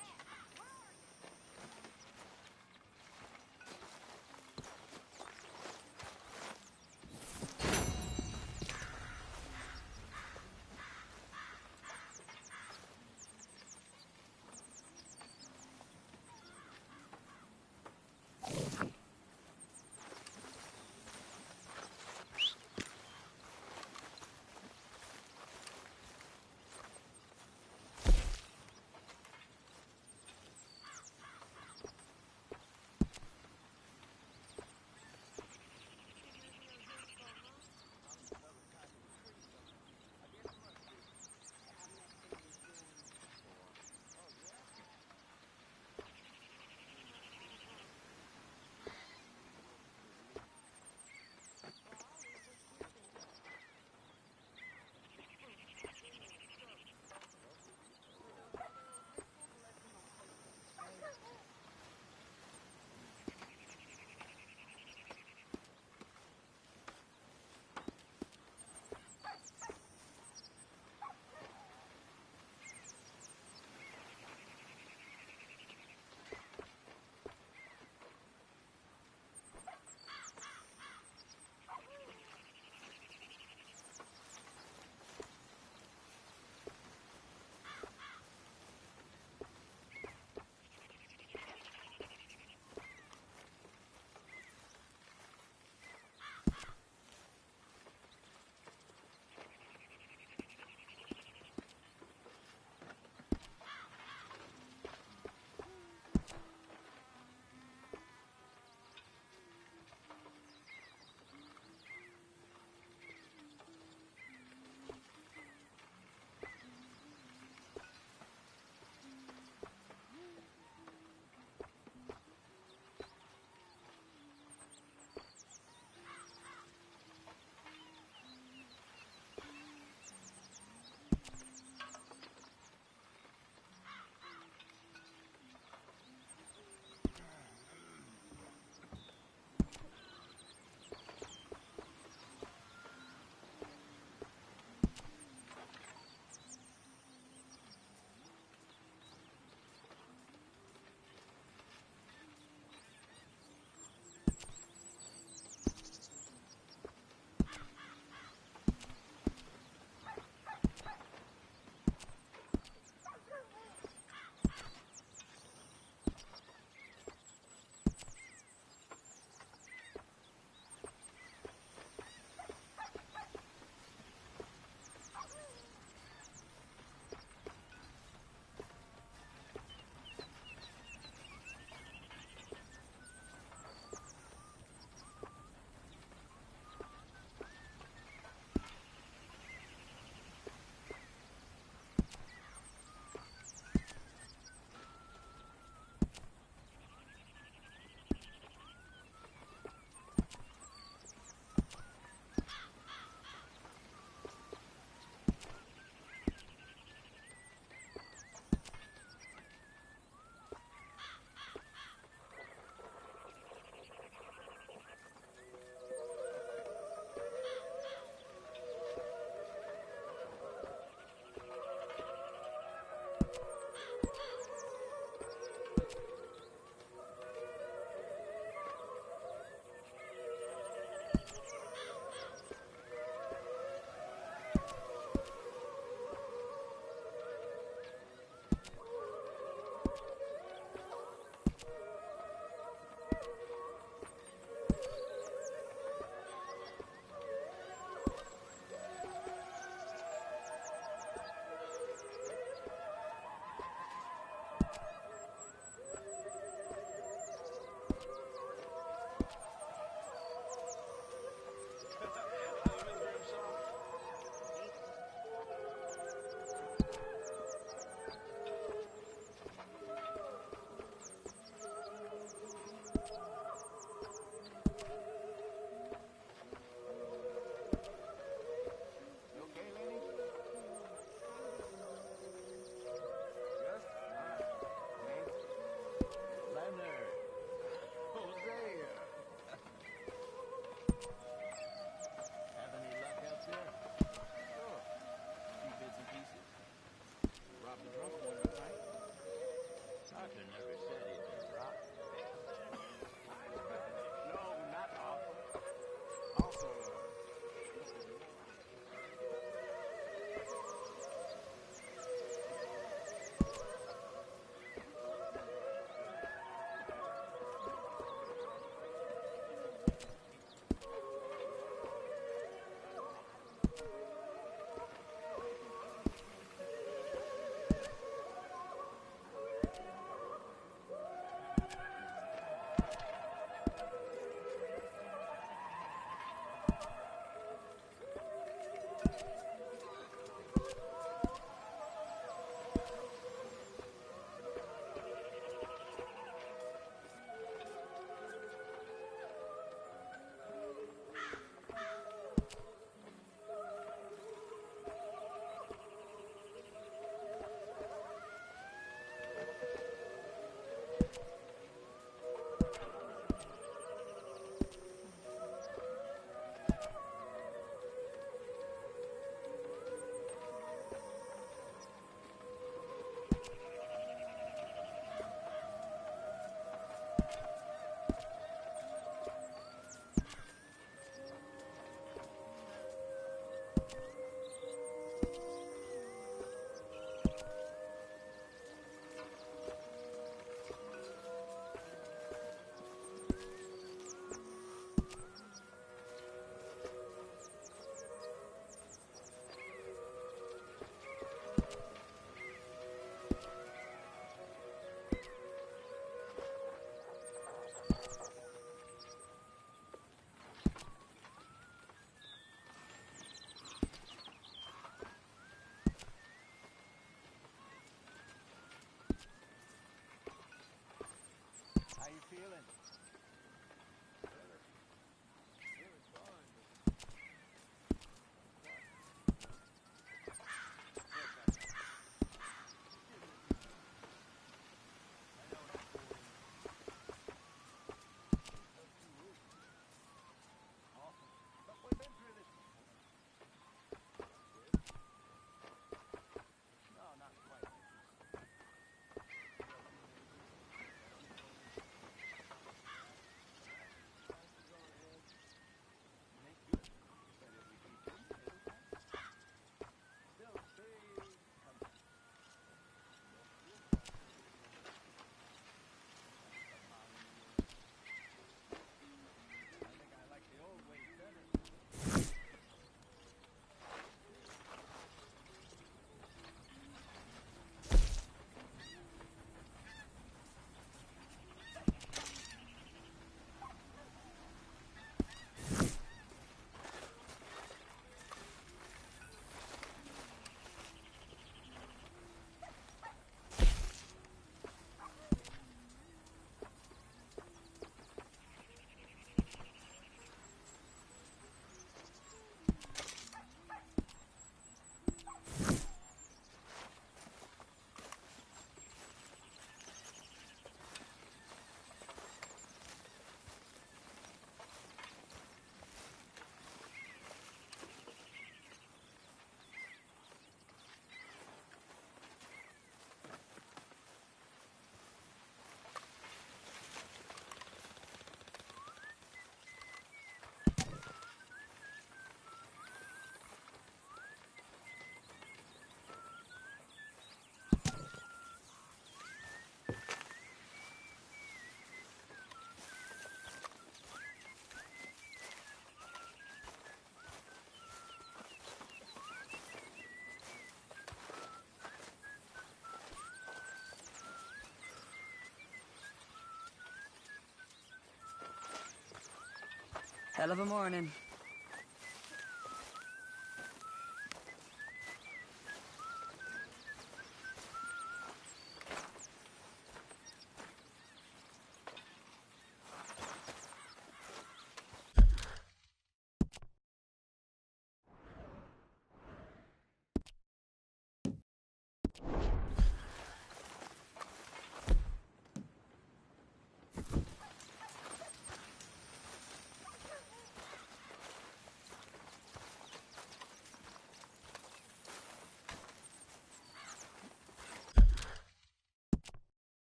Hell of a morning.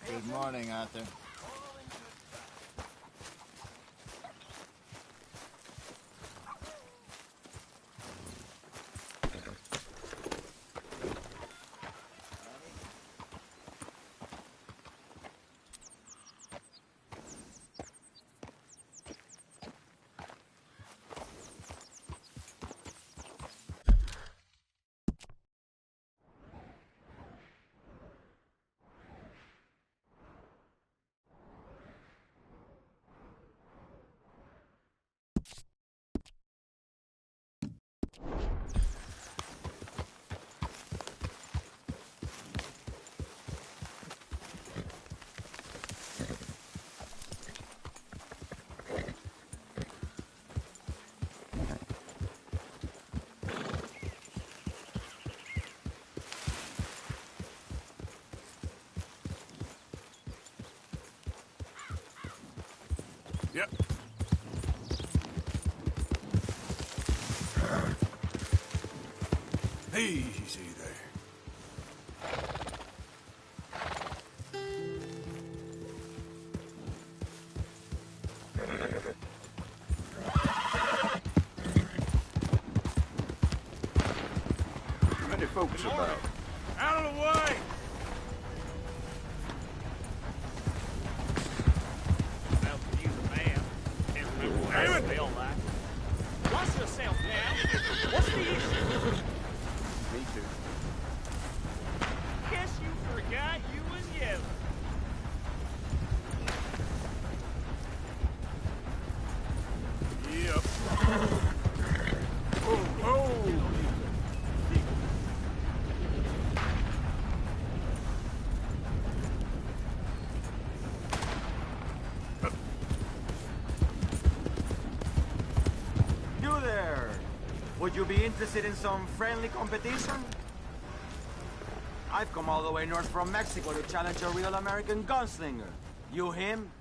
Good morning, Arthur. Yep. Easy there. What are you folks about? Out of the way! Well, you the man. Damn it! Watch yourself now. What's the issue? Me too. Guess you forgot you was yellow. Yep. Oh. You there! Would you be interested in some friendly competition? I've come all the way north from Mexico to challenge a real American gunslinger. You him?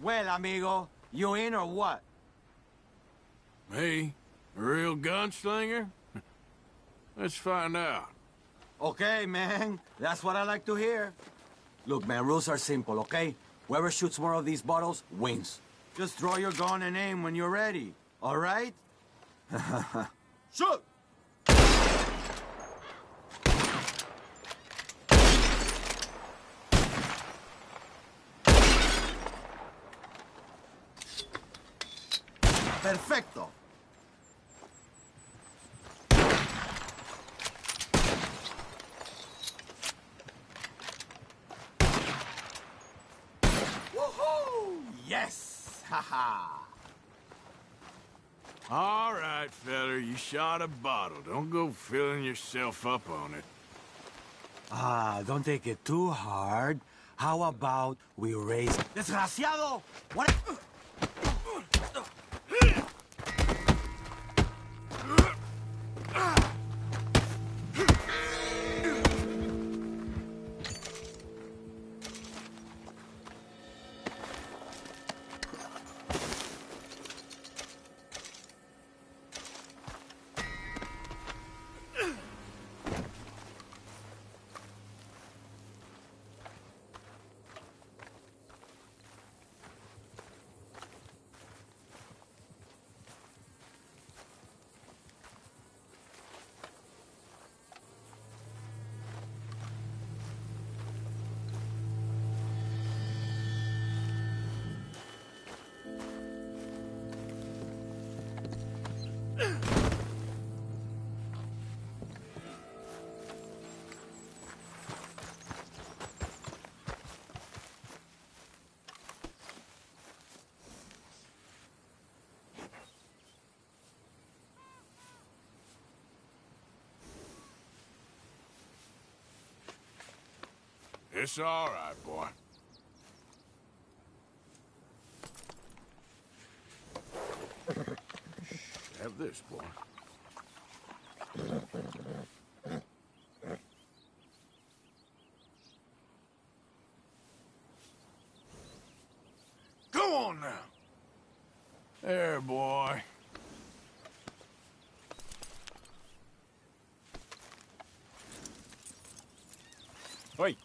Well, amigo, you in or what? Me? A real gunslinger? Let's find out. Okay, man. That's what I like to hear. Look, man, rules are simple, okay? Whoever shoots more of these bottles wins. Just draw your gun and aim when you're ready, all right? Shoot! Perfecto. Woohoo! Yes! Haha! All right, feller, you shot a bottle. Don't go filling yourself up on it. Don't take it too hard. How about we raise... Desgraciado! What... It's all right, boy. Have this, boy. Go on now. There, boy. Oi.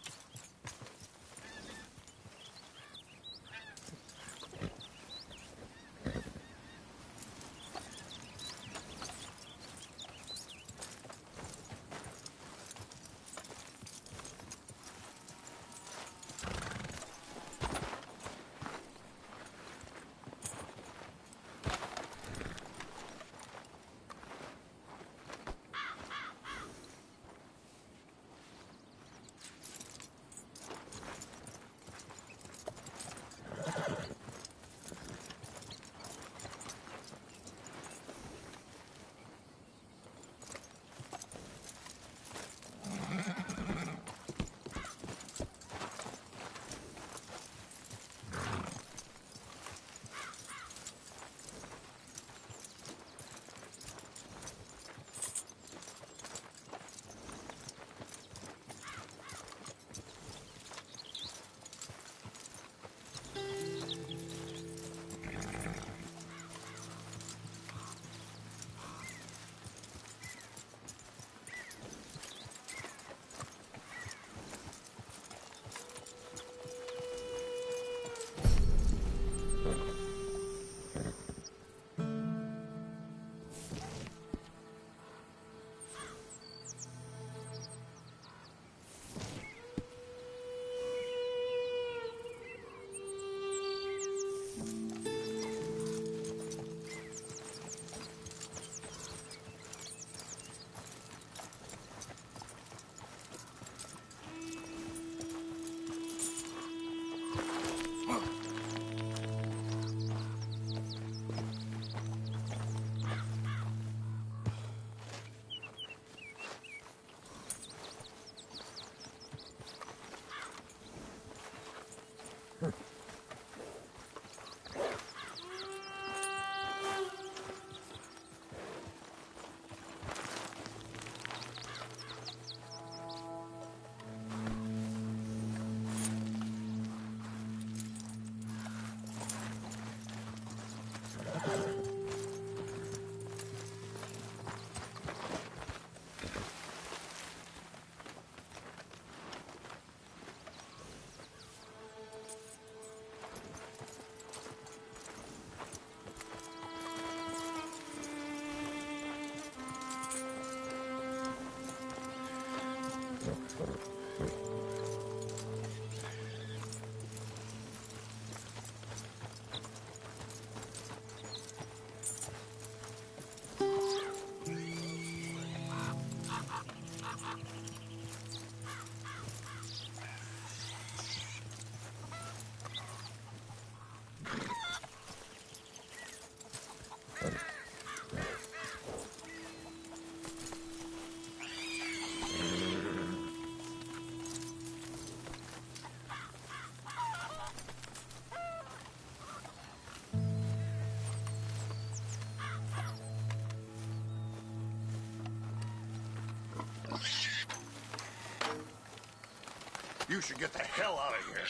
You should get the hell out of here.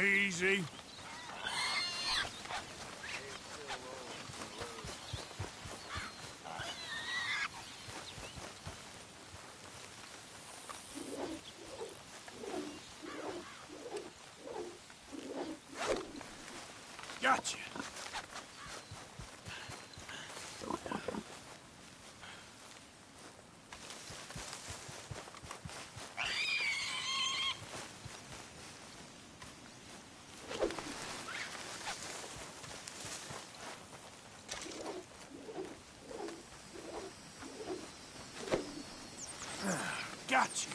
Easy. Gotcha. Got you.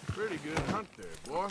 Pretty good hunt there, boy.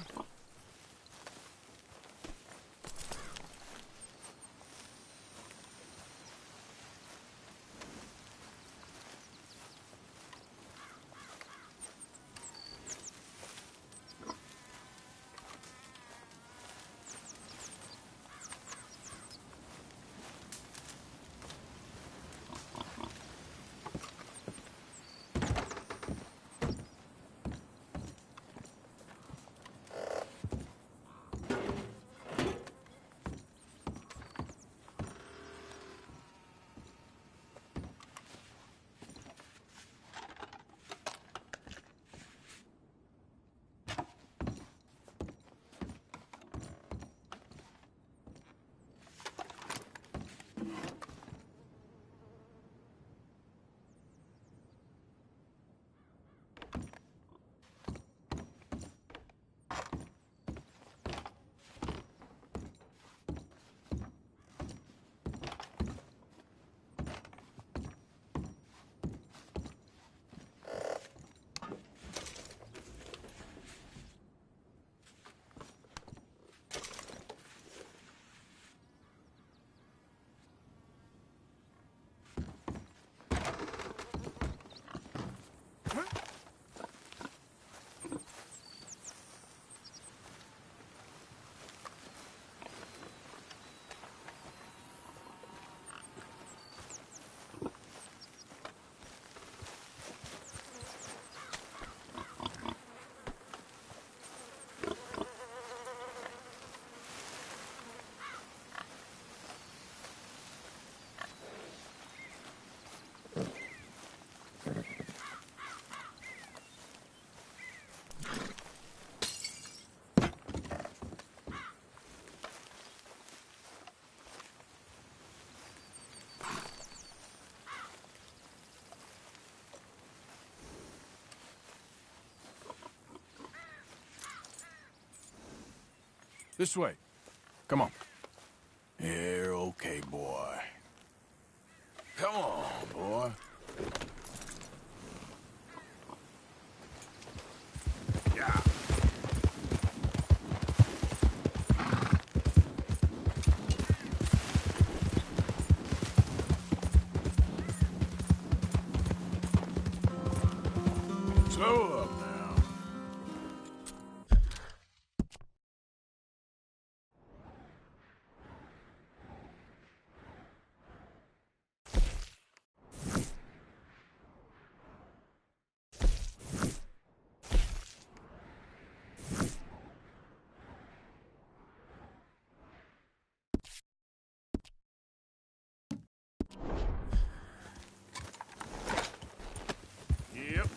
This way. Come on. Here, okay, boy. Come on, boy. Yeah. Slow up now. Yep.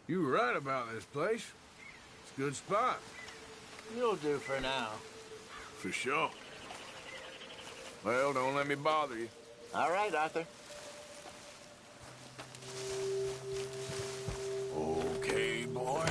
You were right about this place. It's a good spot. You'll do for now. For sure. Well, don't let me bother you. All right, Arthur. Okay, boy.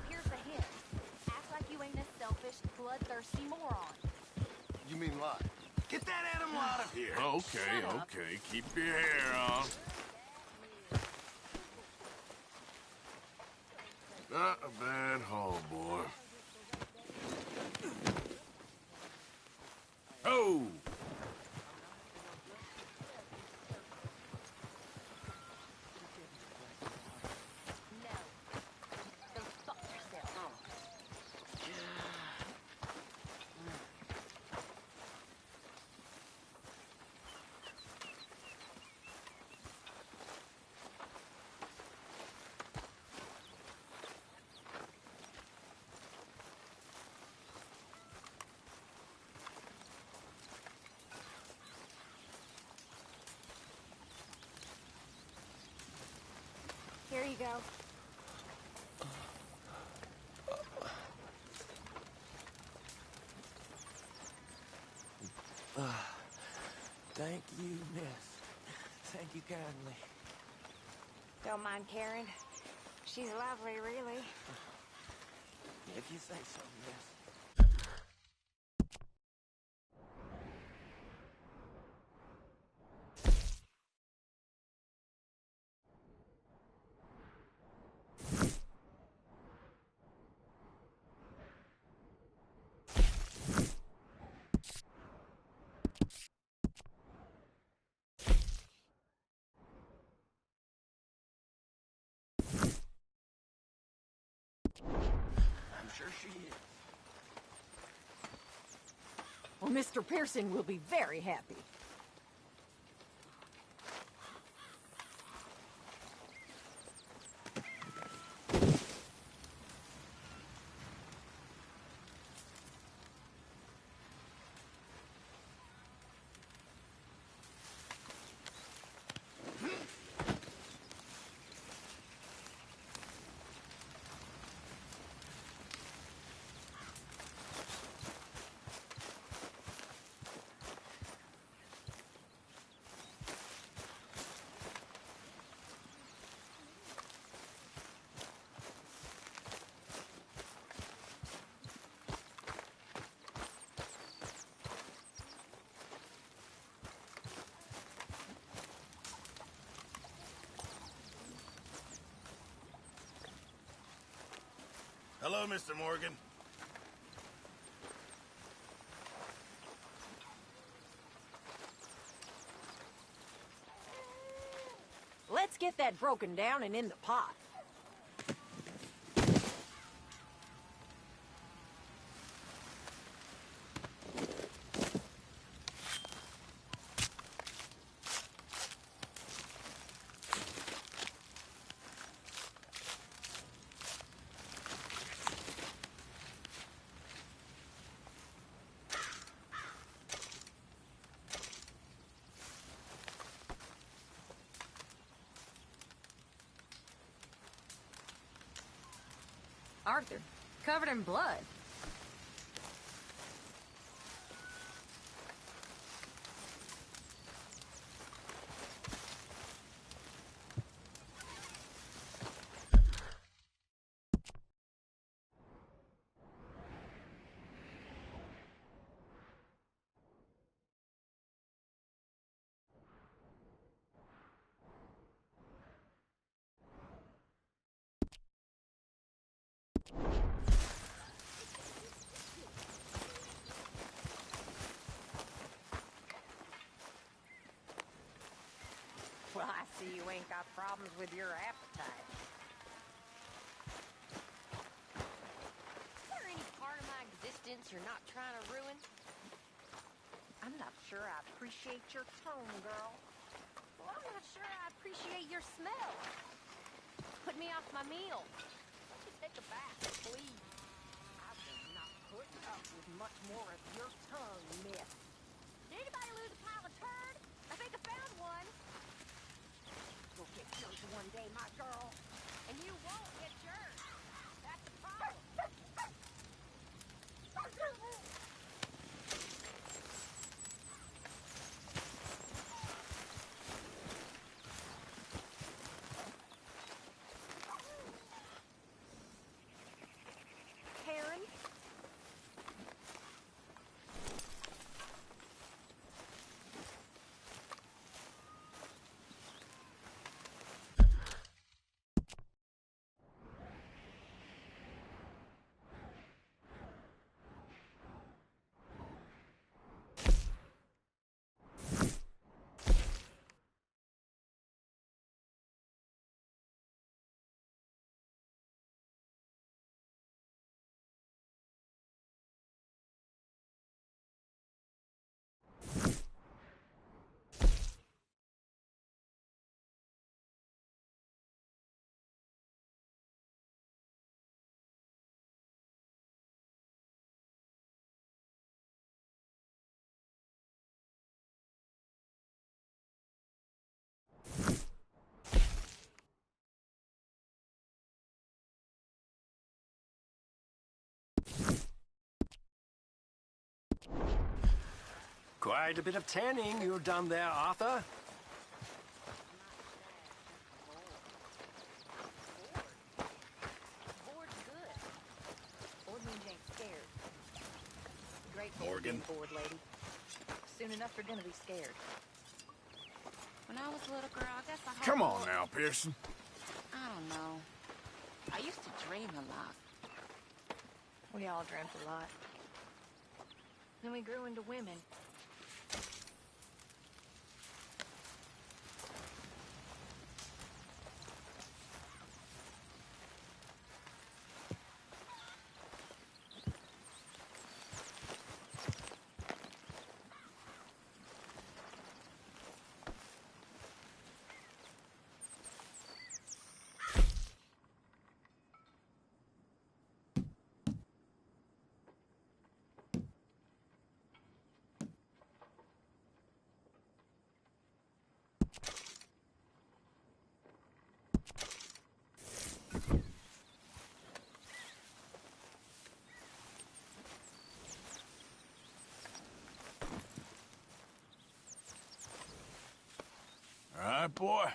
Here's the hint. Act like you ain't a selfish, bloodthirsty moron. You mean lie? Get that animal out of here. Okay, Shut up. okay. Keep your hair on. Not a bad haul, boy. Oh! No. Go fuck yourself. Here you go. Thank you, miss. Thank you kindly. Don't mind Karen. She's lovely, really. If you say so, miss. I'm sure she is. Well, Mr. Pearson will be very happy. Hello, Mr. Morgan. Let's get that broken down and in the pot. Arthur, covered in blood. you ain't got problems with your appetite. Is there any part of my existence you're not trying to ruin? I'm not sure I appreciate your tone, girl. Well, I'm not sure I appreciate your smell. Put me off my meal. Let me take a bath, please. I will not put up with much more of your tongue, miss. Did anybody lose a pile of turd? I think I found one. You'll get yours one day, my girl. And you won't get yours. That's the problem. Karen? Quite a bit of tanning you've done there, Arthur. Bored's good. Bored means you ain't scared. Grateful Morgan. for being bored, lady. Soon enough, you're gonna be scared. When I was a little girl, I guess I had Come more- on now, Pearson. I don't know. I used to dream a lot. We all dreamt a lot. Then we grew into women. All right, boy.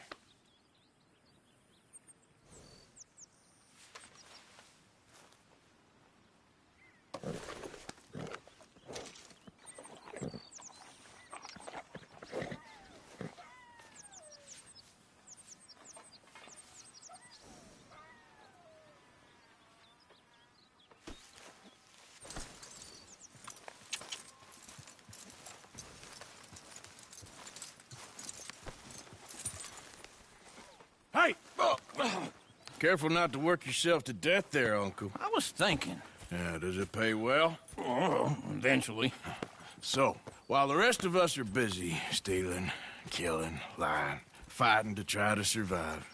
Hey! Careful not to work yourself to death there, Uncle. I was thinking. Yeah, does it pay well? Oh, eventually. So, while the rest of us are busy stealing, killing, lying, fighting to try to survive,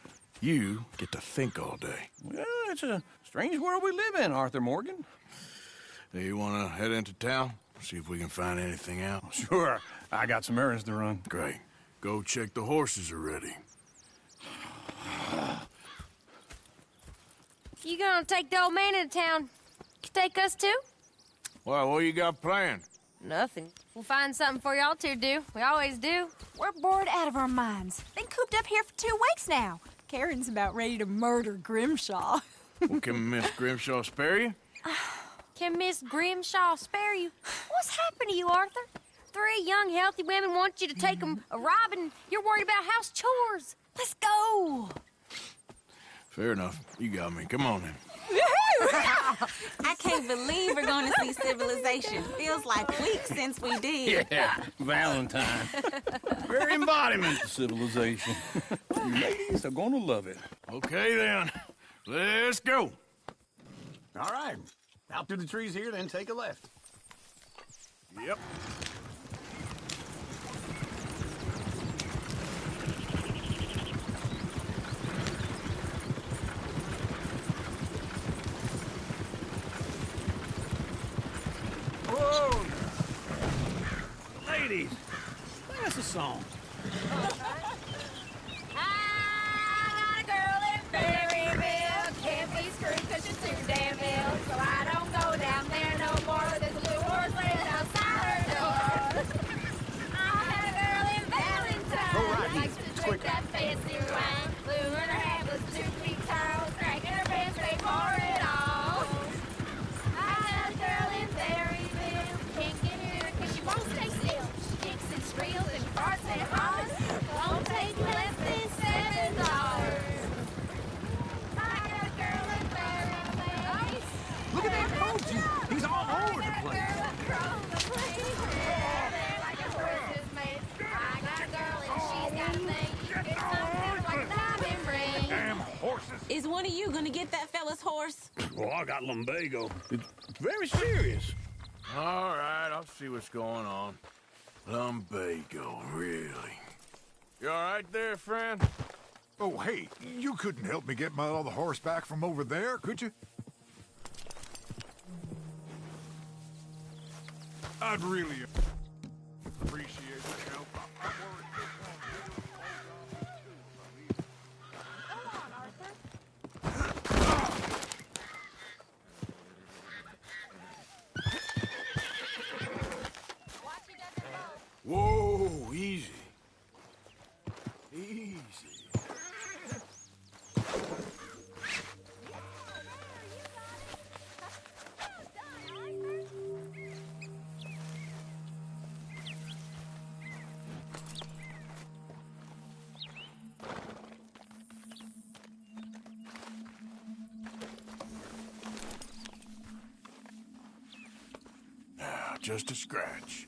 you get to think all day. Well, it's a strange world we live in, Arthur Morgan. Do you want to head into town? See if we can find anything out? Sure. I got some errands to run. Great. Go check the horses are ready. You gonna take the old man into town? Take us too? Well, what you got planned? Nothing. We'll find something for y'all to do. We always do. We're bored out of our minds. Been cooped up here for 2 weeks now. Karen's about ready to murder Grimshaw. Well, can Miss Grimshaw spare you? Can Miss Grimshaw spare you? What's happened to you, Arthur? 3 young, healthy women want you to take them a robbing. You're worried about house chores. Let's go. Fair enough. You got me. Come on then. I can't believe we're going to see civilization. Feels like weeks since we did. Yeah, Valentine. Very embodiment of civilization. You ladies are gonna love it. Okay, then. Let's go. All right. Out through the trees here, then take a left. Yep. Whoa! Ladies, sing us a song. I got a girl in Berryville. Can't be screwed 'cause she's too damn ill. So I don't go down there no more. There's a blue horse laying outside her door. I had a girl in Valentine. Likes to drink that fancy wine. Blue in her hand was 2 feet tall. Cracking her pants, they pour it all. I had a girl in Berryville. Can't get her 'cause she won't stay still. She kicks and squeals and farts and hollers. Won't take less than $7. I got a girl in Berryville. Look at that coach. He's all over the place. Like a Christmas maid. I got a girl and she's got a thing. It's something like a diamond ring. Damn horses. Is one of you going to get that fella's horse? Well, I got lumbago. It's very serious. All right, I'll see what's going on. Lumbago, really? You all right there, friend? Oh, hey, you couldn't help me get my other horse back from over there, could you? I'd really appreciate the help. I'm worried this won't get us all done, too, if I leave. Hold on, Arthur. Watch he doesn't fall. Whoa, easy. Easy. Now, just a scratch.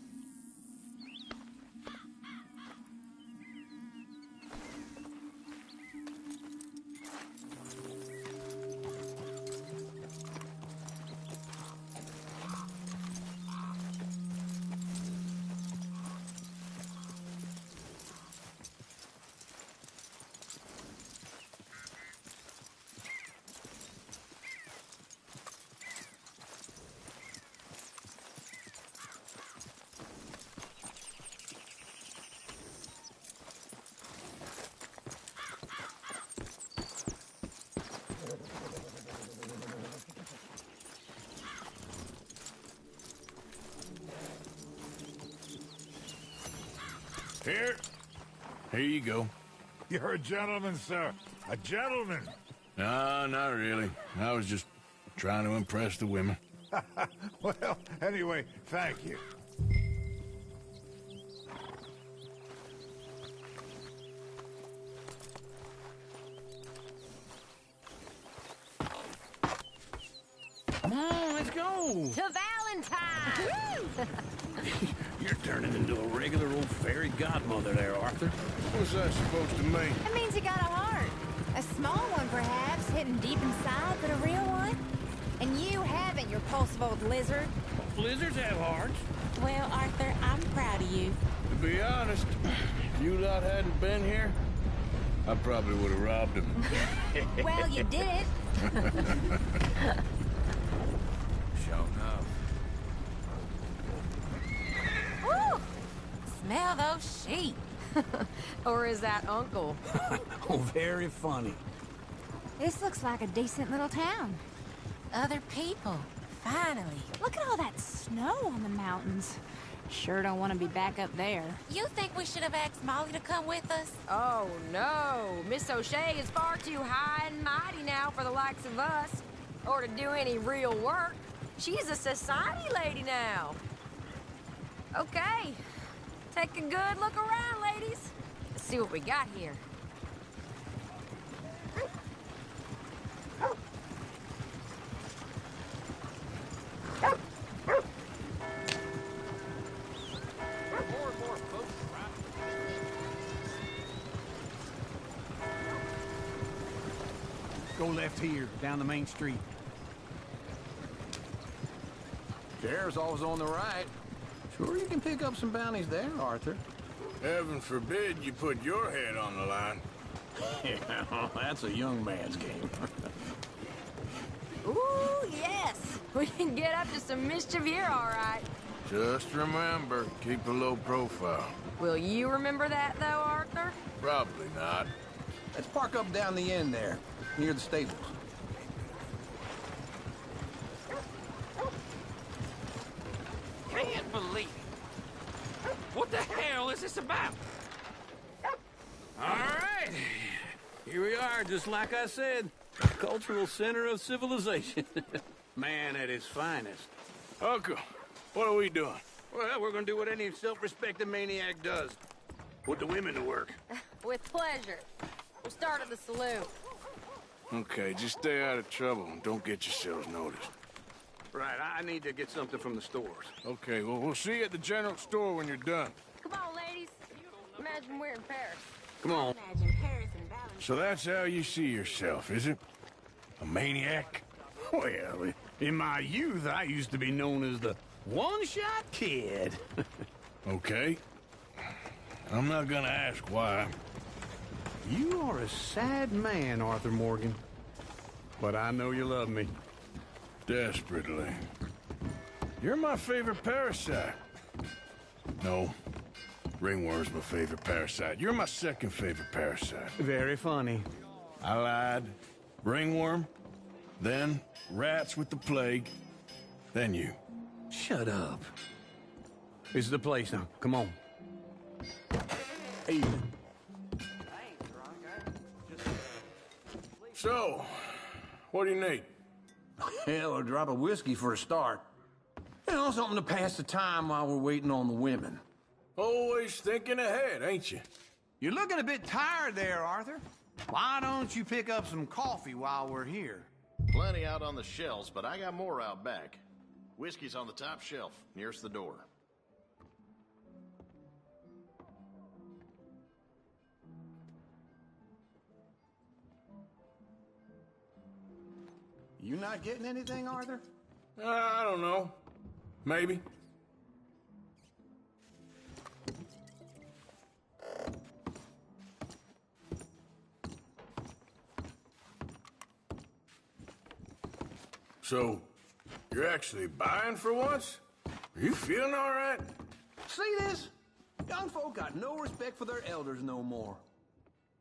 Here you go. You're a gentleman, sir. A gentleman. No, not really. I was just trying to impress the women. Well, anyway, thank you. Come on, let's go. To Valentine! You're turning into a regular old fairy godmother there, Arthur. What's that supposed to mean? It means you got a heart. A small one, perhaps, hidden deep inside, but a real one. And you haven't, you repulsive old lizard. Lizards have hearts. Well, Arthur, I'm proud of you. To be honest, if you lot hadn't been here, I probably would have robbed him. Well, you did it. Sure enough. Woo! Smell those sheep. Or is that Uncle? Oh, very funny. This looks like a decent little town. Other people. Finally. Look at all that snow on the mountains. Sure don't want to be back up there. You think we should have asked Molly to come with us? Oh, no. Miss O'Shea is far too high and mighty now for the likes of us. Or to do any real work. She's a society lady now. Okay. Take a good look around, ladies. Let's see what we got here. Go left here, down the main street. Sheriff's always on the right. Sure you can pick up some bounties there, Arthur. Heaven forbid you put your head on the line. Yeah, that's a young man's game. Ooh, yes. We can get up to some mischief here, all right. Just remember, keep a low profile. Will you remember that, though, Arthur? Probably not. Let's park up down the end there, near the stables. Can't believe it. What the hell is this about? All right. Here we are, just like I said. The cultural center of civilization. Man at his finest. Uncle, what are we doing? Well, we're gonna do what any self-respecting maniac does. Put the women to work. With pleasure. We'll start at the saloon. Okay, just stay out of trouble and don't get yourselves noticed. Right, I need to get something from the stores. Okay, well, we'll see you at the general store when you're done. Come on, ladies. Imagine we're in Paris. Come on. Imagine Paris and Valentine. So that's how you see yourself, is it? A maniac? Well, in my youth, I used to be known as the one-shot kid. Okay. I'm not gonna ask why. You are a sad man, Arthur Morgan. But I know you love me. Desperately. You're my favorite parasite. No. Ringworm's my favorite parasite. You're my second favorite parasite. Very funny. I lied. Ringworm, then rats with the plague, then you. Shut up. This is the place now. Come on. Hey. So, what do you need? Hell, a drop of whiskey for a start. You know, something to pass the time while we're waiting on the women. Always thinking ahead, ain't you? You're looking a bit tired there, Arthur. Why don't you pick up some coffee while we're here? Plenty out on the shelves, but I got more out back. Whiskey's on the top shelf, nearest the door. You not getting anything, Arthur? I don't know. Maybe. So, you're actually buying for once? Are you feeling all right? See this? Young folk got no respect for their elders no more.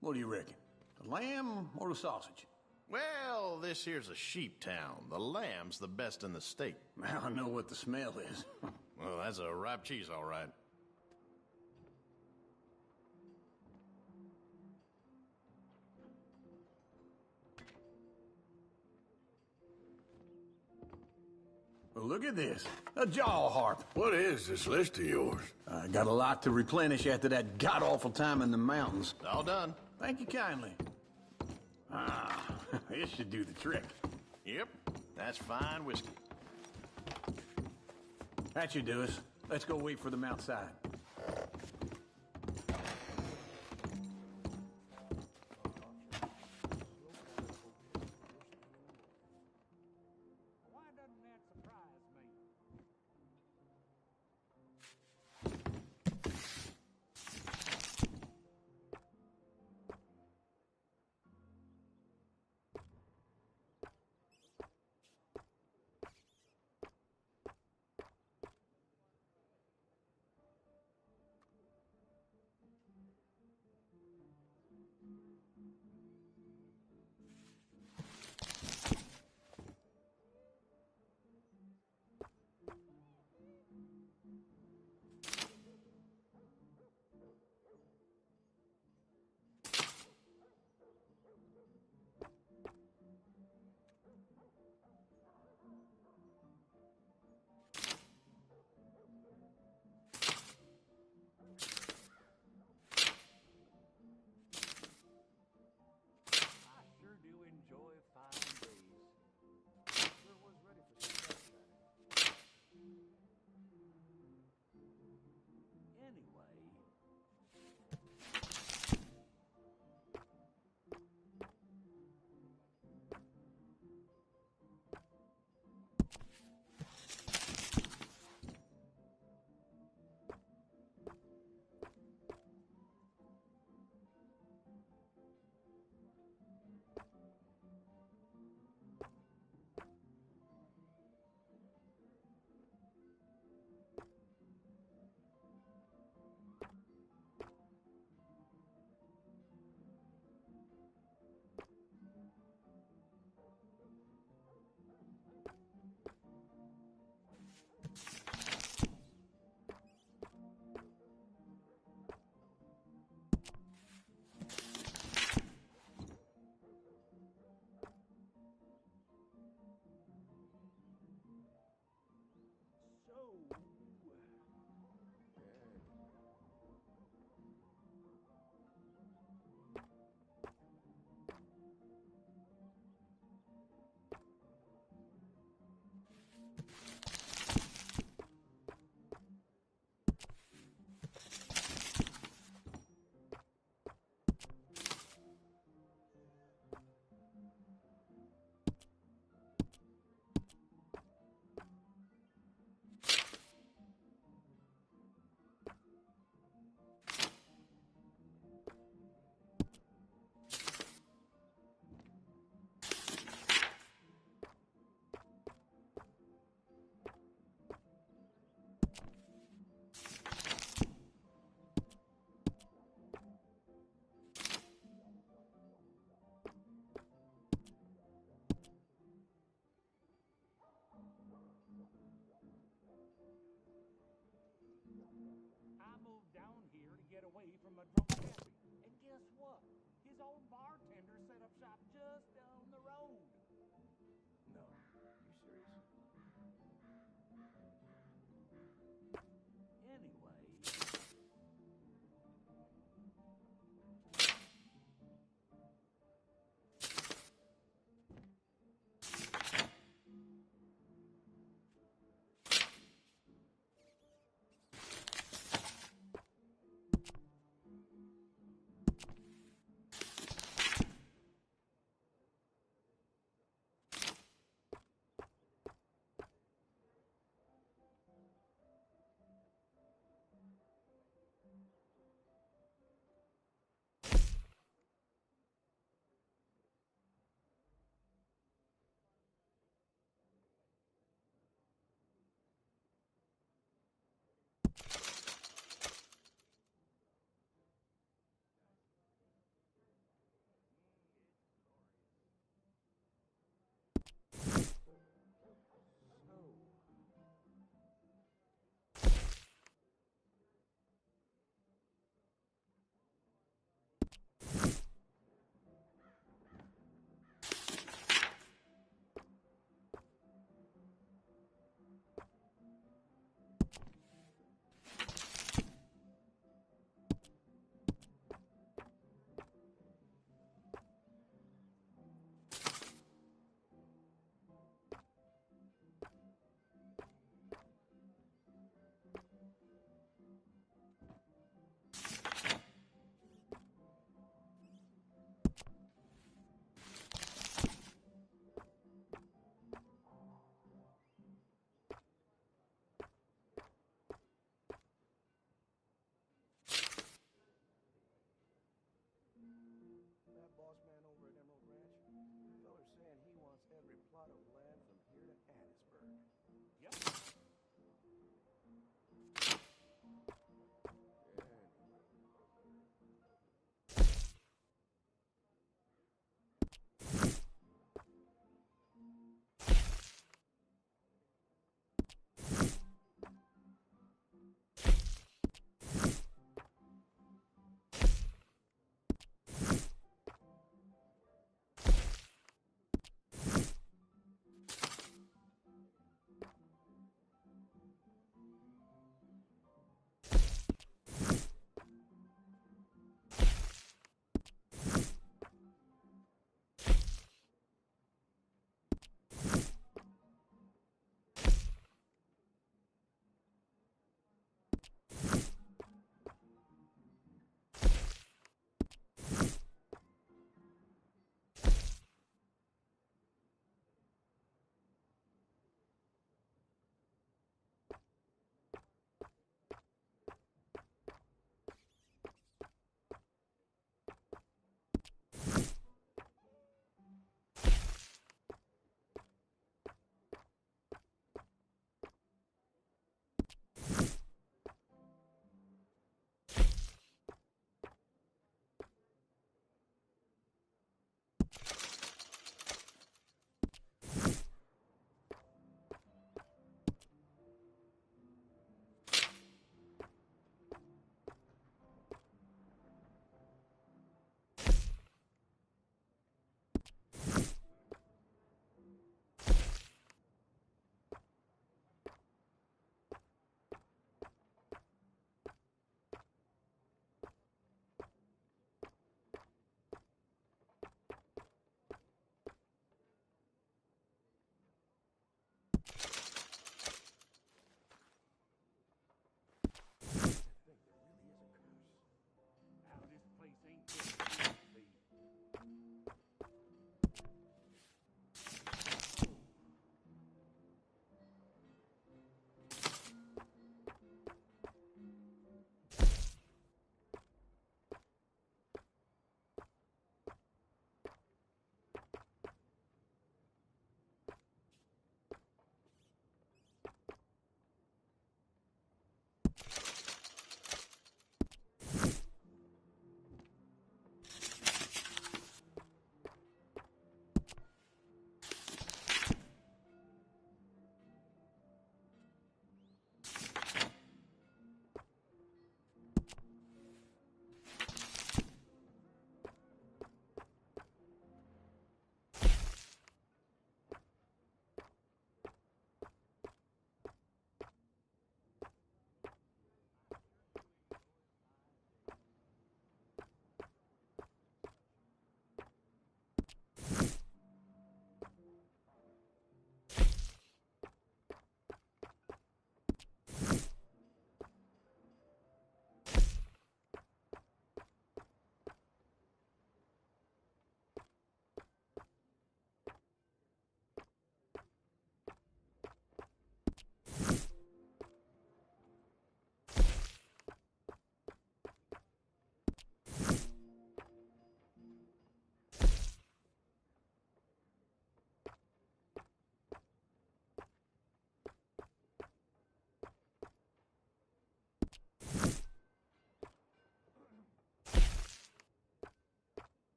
What do you reckon? The lamb or the sausage? Well, this here's a sheep town. The lamb's the best in the state. Now I know what the smell is. Well, that's a ripe cheese, all right. Well, look at this. A jaw harp. What is this list of yours? I got a lot to replenish after that god-awful time in the mountains. All done. Thank you kindly. Ah, this should do the trick. Yep, that's fine whiskey. That should do us. Let's go wait for them outside.